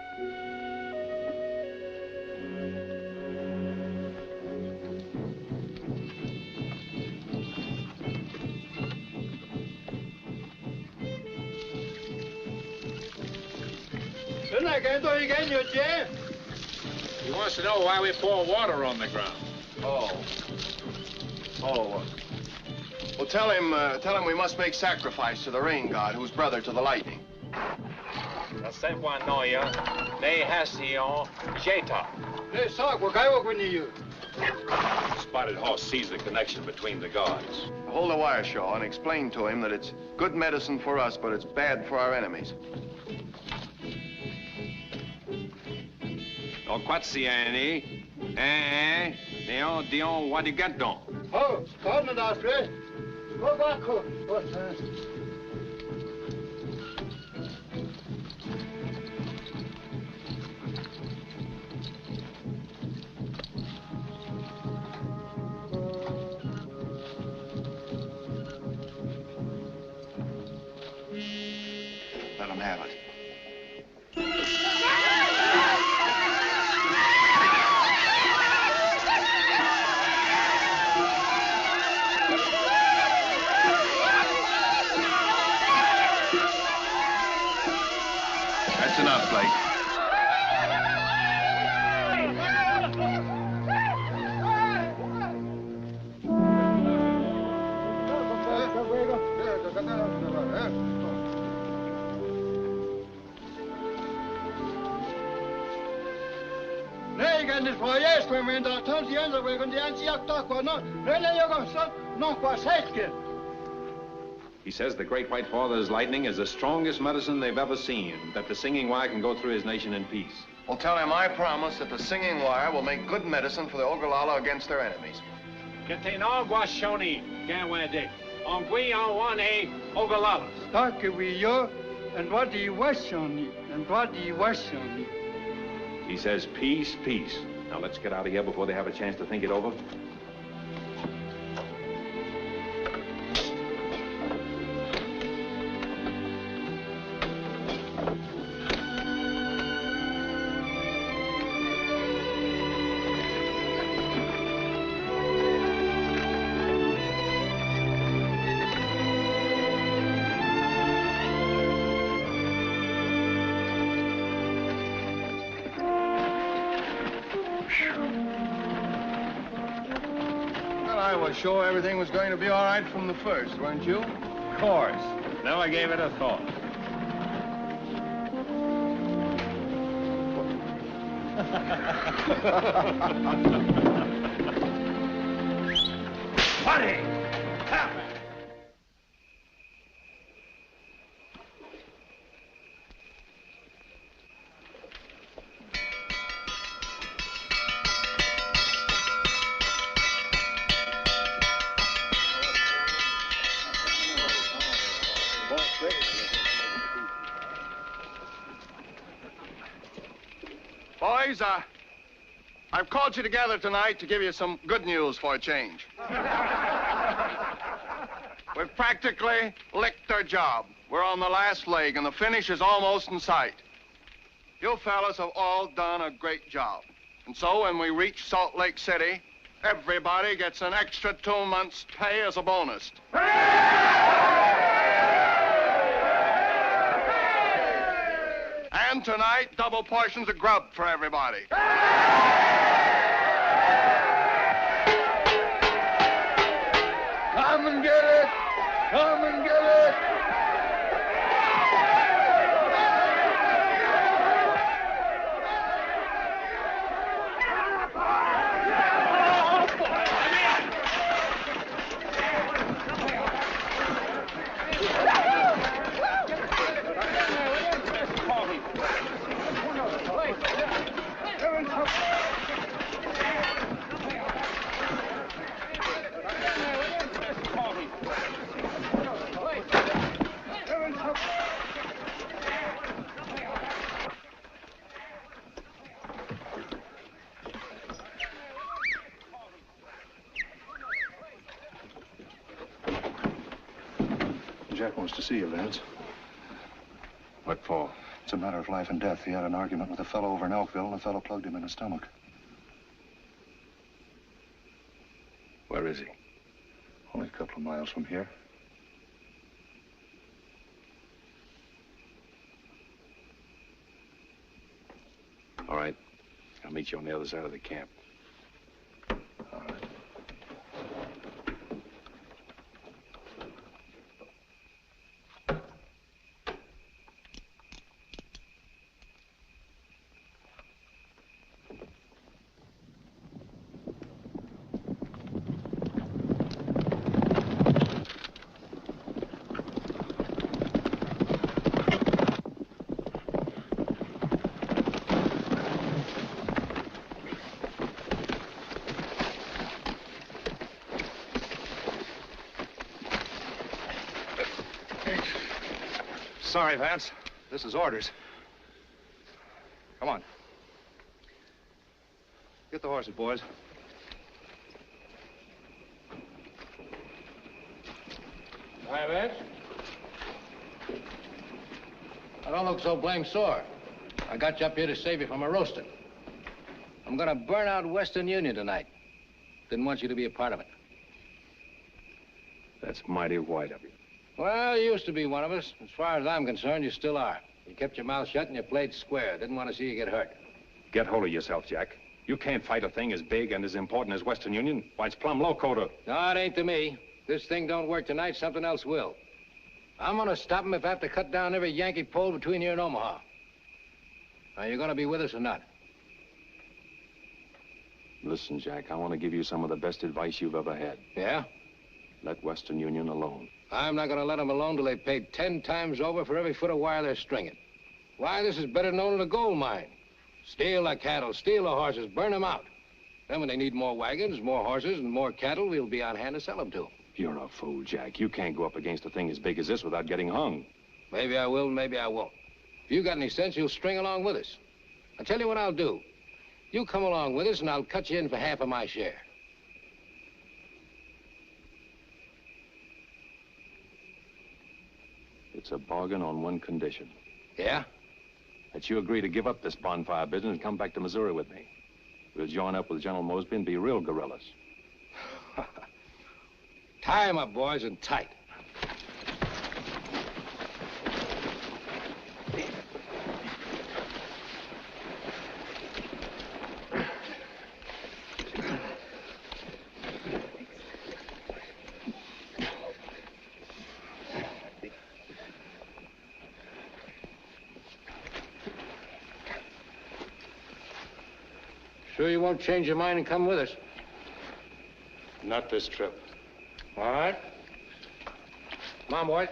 He wants to know why we pour water on the ground. Oh. Well, tell him we must make sacrifice to the rain god, who's brother to the lightning. Spotted Horse sees the connection between the gods. Hold the wire, Shaw, and explain to him that it's good medicine for us, but it's bad for our enemies. Quatsiani, Dion, what do you get, Don? Oh, pardon us, Fred. Go back home. What's that? Let him have it. That's enough, Blake. He says the Great White Father's lightning is the strongest medicine they've ever seen, that the singing wire can go through his nation in peace. Well, tell him I promise that the singing wire will make good medicine for the Ogallala against their enemies. And what do you wish on me? And what do you wish on me? He says peace, peace. Now let's get out of here before they have a chance to think it over. I was sure everything was going to be all right from the first, weren't you? Of course. Now I gave it a thought. Funny! Come! Boys, I've called you together tonight to give you some good news for a change. We've practically licked our job. We're on the last leg, and the finish is almost in sight. You fellas have all done a great job. And so when we reach Salt Lake City, everybody gets an extra 2 months' pay as a bonus. And tonight, double portions of grub for everybody. Come and get it! Come and get it! Jack wants to see you, Vance. What for? It's a matter of life and death. He had an argument with a fellow over in Elkville, and the fellow plugged him in the stomach. Where is he? Only a couple of miles from here. All right. I'll meet you on the other side of the camp. All right. Sorry, Vance. This is orders. Come on. Get the horses, boys. Hi, Vance. I don't look so blame sore. I got you up here to save you from a roasting. I'm gonna burn out Western Union tonight. Didn't want you to be a part of it. That's mighty white of you. Well, you used to be one of us. As far as I'm concerned, you still are. You kept your mouth shut and you played square. Didn't want to see you get hurt. Get hold of yourself, Jack. You can't fight a thing as big and as important as Western Union. Why, it's plumb loco to... No, it ain't to me. This thing don't work tonight, something else will. I'm gonna stop him if I have to cut down every Yankee pole between here and Omaha. Now, you gonna be with us or not? Listen, Jack, I want to give you some of the best advice you've ever had. Yeah? Let Western Union alone. I'm not gonna let them alone till they've paid 10 times over for every foot of wire they're stringing. Why, this is better known than a gold mine. Steal the cattle, steal the horses, burn them out. Then when they need more wagons, more horses, and more cattle, we'll be on hand to sell them to them. You're a fool, Jack. You can't go up against a thing as big as this without getting hung. Maybe I will, maybe I won't. If you got any sense, you'll string along with us. I'll tell you what I'll do. You come along with us, and I'll cut you in for half of my share. It's a bargain on one condition. Yeah? That you agree to give up this bonfire business and come back to Missouri with me. We'll join up with General Mosby and be real guerrillas. Tie 'em up, boys, and tight. Sure you won't change your mind and come with us? Not this trip. All right. Come on, boy.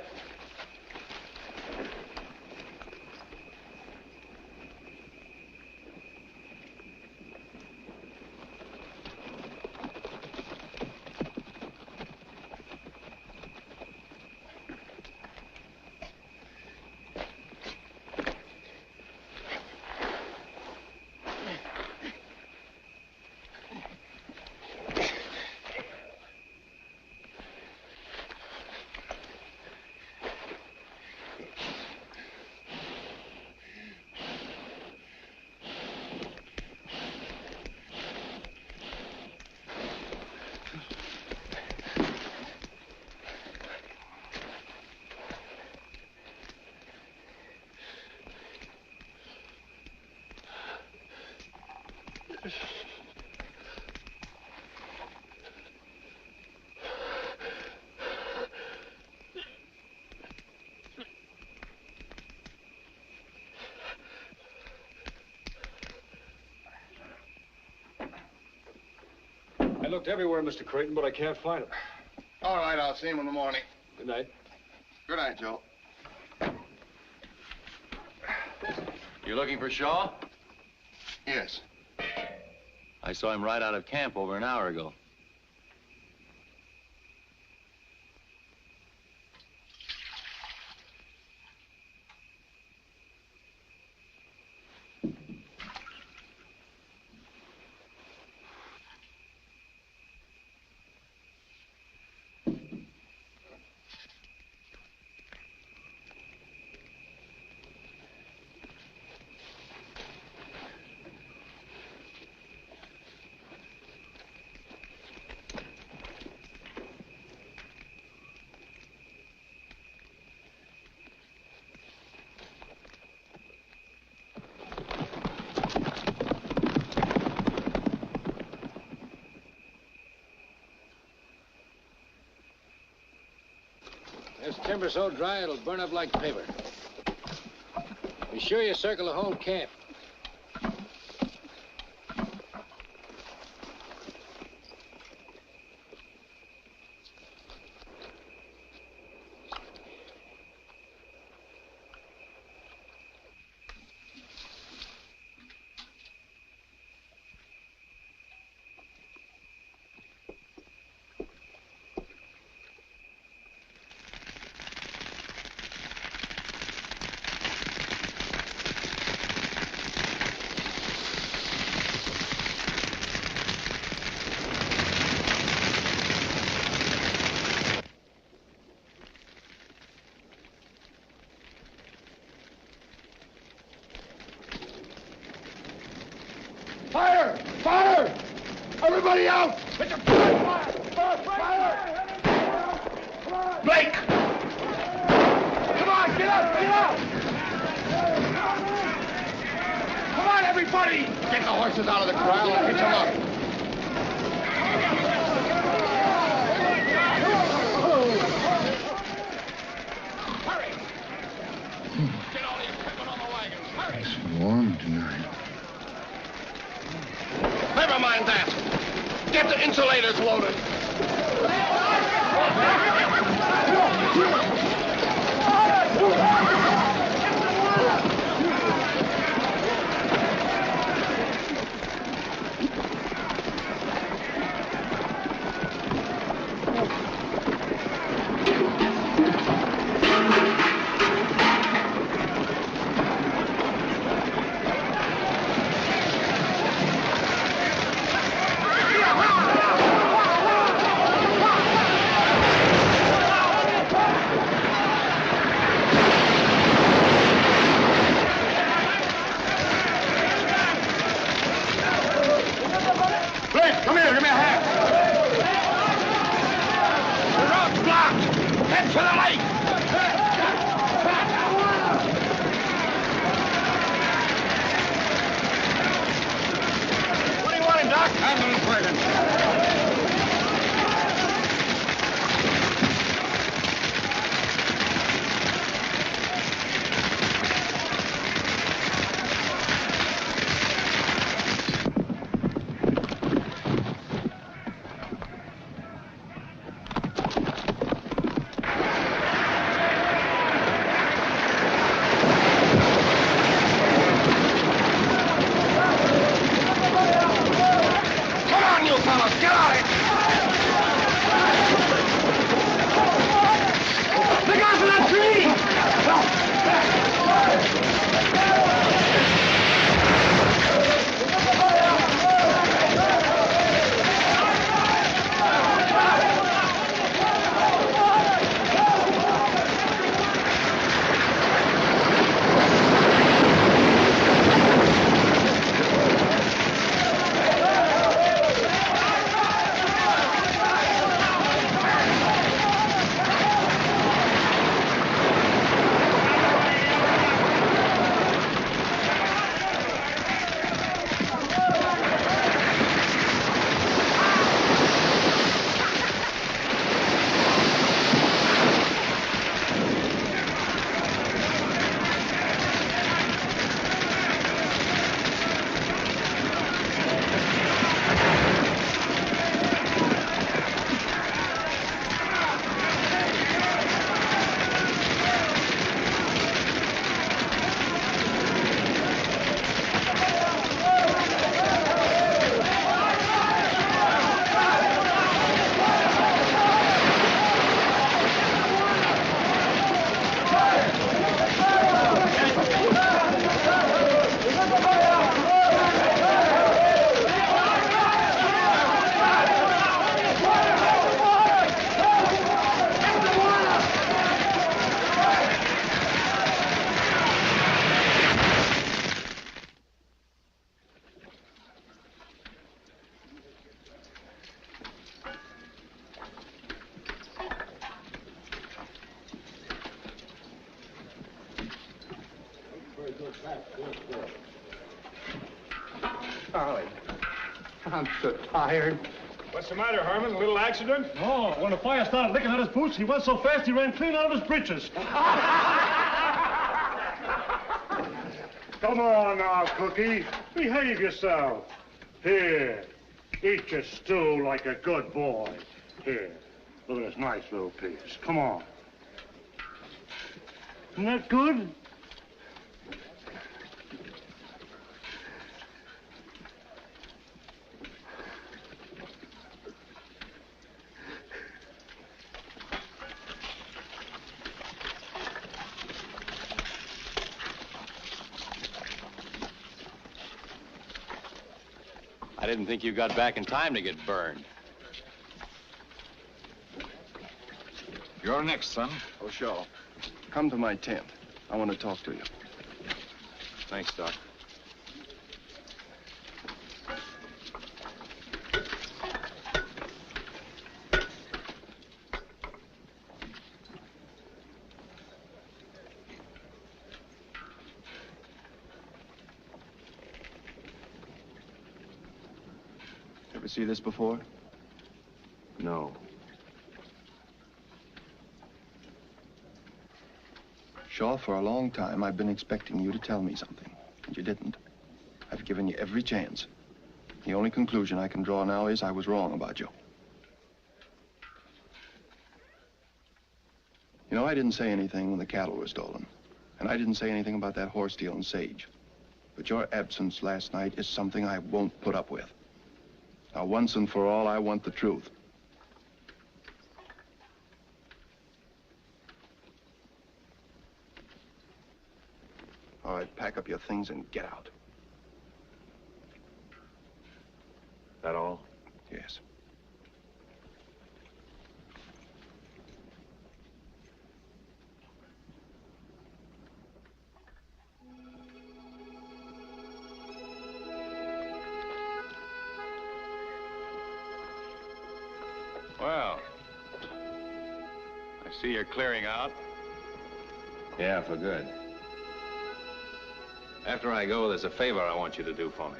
I looked everywhere, Mr. Creighton, but I can't find him. All right, I'll see him in the morning. Good night. Good night, Joe. You looking for Shaw? Yes. I saw him right out of camp over an hour ago. timber so dry it'll burn up like paper. Be sure you circle the whole camp. Fire! Fire! Everybody out! Put your fire! Fire! Blake! Come on, get up! Get up! Come on, everybody! Get the horses out of the corral and hitch them up. Hurry! Get all the equipment on the wagons. Hurry! It's warm tonight. Never mind that. Get the insulators loaded. Come here, give me a hand. The road's blocked. Head for the lake. What do you want him, Doc? Ambulance wagon. Come on, you fellas, get out of here! Look out for that tree! Charlie, I'm so tired. What's the matter, Harmon? A little accident? No, when the fire started licking at his boots, he went so fast he ran clean out of his breeches. Come on now, Cookie. Behave yourself. Here, eat your stew like a good boy. Here, look at this nice little piece. Come on. Isn't that good? I didn't think you got back in time to get burned. You're next, son. Oh, Shaw, come to my tent. I want to talk to you. Thanks, Doc. Ever see this before? No. Shaw, for a long time, I've been expecting you to tell me something, and you didn't. I've given you every chance. The only conclusion I can draw now is I was wrong about you. You know, I didn't say anything when the cattle were stolen, and I didn't say anything about that horse stealing Sage. But your absence last night is something I won't put up with. Now, once and for all, I want the truth. All right, pack up your things and get out. That all? Yes. Well, I see you're clearing out. Yeah, for good. After I go, there's a favor I want you to do for me.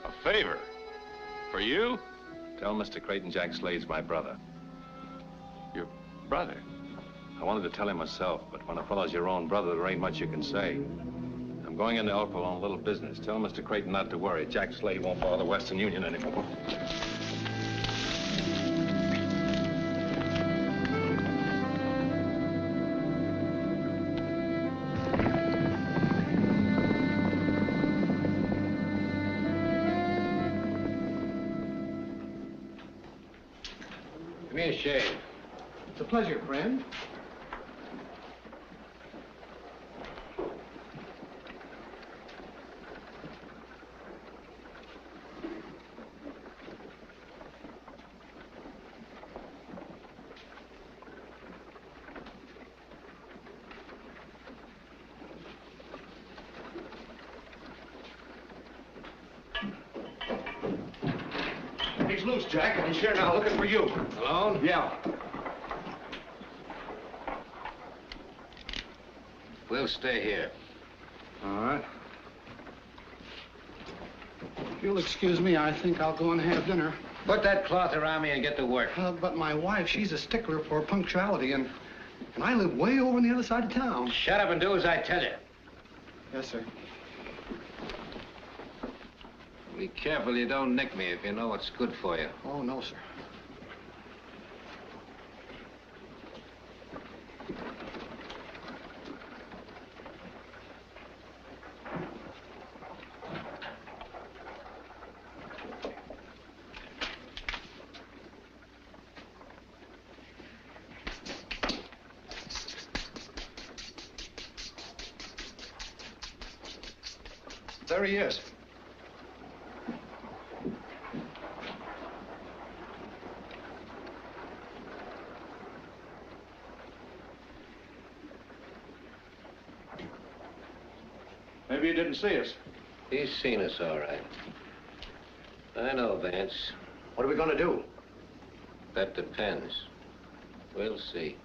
A favor? For you? Tell Mr. Creighton Jack Slade's my brother. Your brother? I wanted to tell him myself, but when a fellow's your own brother, there ain't much you can say. I'm going into Elkville on a little business. Tell Mr. Creighton not to worry. Jack Slade won't bother Western Union anymore. Give me a shave. It's a pleasure, friend. He's loose, Jack, and he's here now looking for you. Alone? Yeah. We'll stay here. All right. If you'll excuse me, I think I'll go and have dinner. Put that cloth around me and get to work. But my wife, she's a stickler for punctuality, and I live way over on the other side of town. Shut up and do as I tell you. Yes, sir. Be careful you don't nick me if you know what's good for you. Oh, no, sir. There he is. Maybe he didn't see us. He's seen us, all right. I know, Vance. What are we going to do? That depends. We'll see.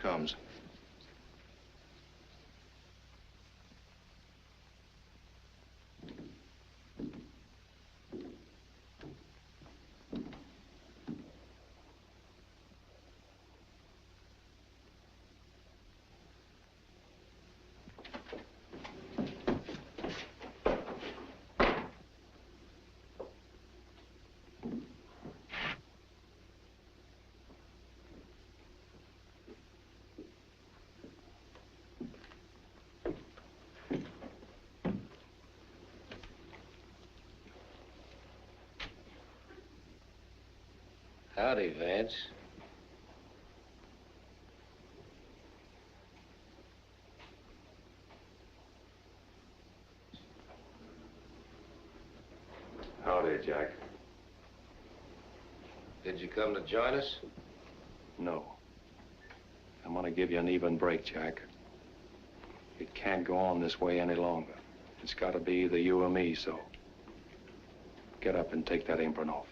comes. Howdy, Vance. Howdy, Jack. Did you come to join us? No. I'm gonna give you an even break, Jack. It can't go on this way any longer. It's gotta be either you or me, so get up and take that apron off.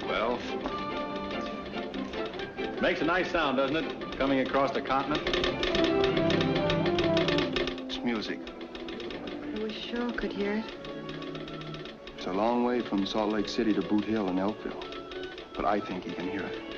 Well, makes a nice sound, doesn't it? Coming across the continent. It's music. I wish Shaw could hear it. It's a long way from Salt Lake City to Boot Hill and Elkville, but I think he can hear it.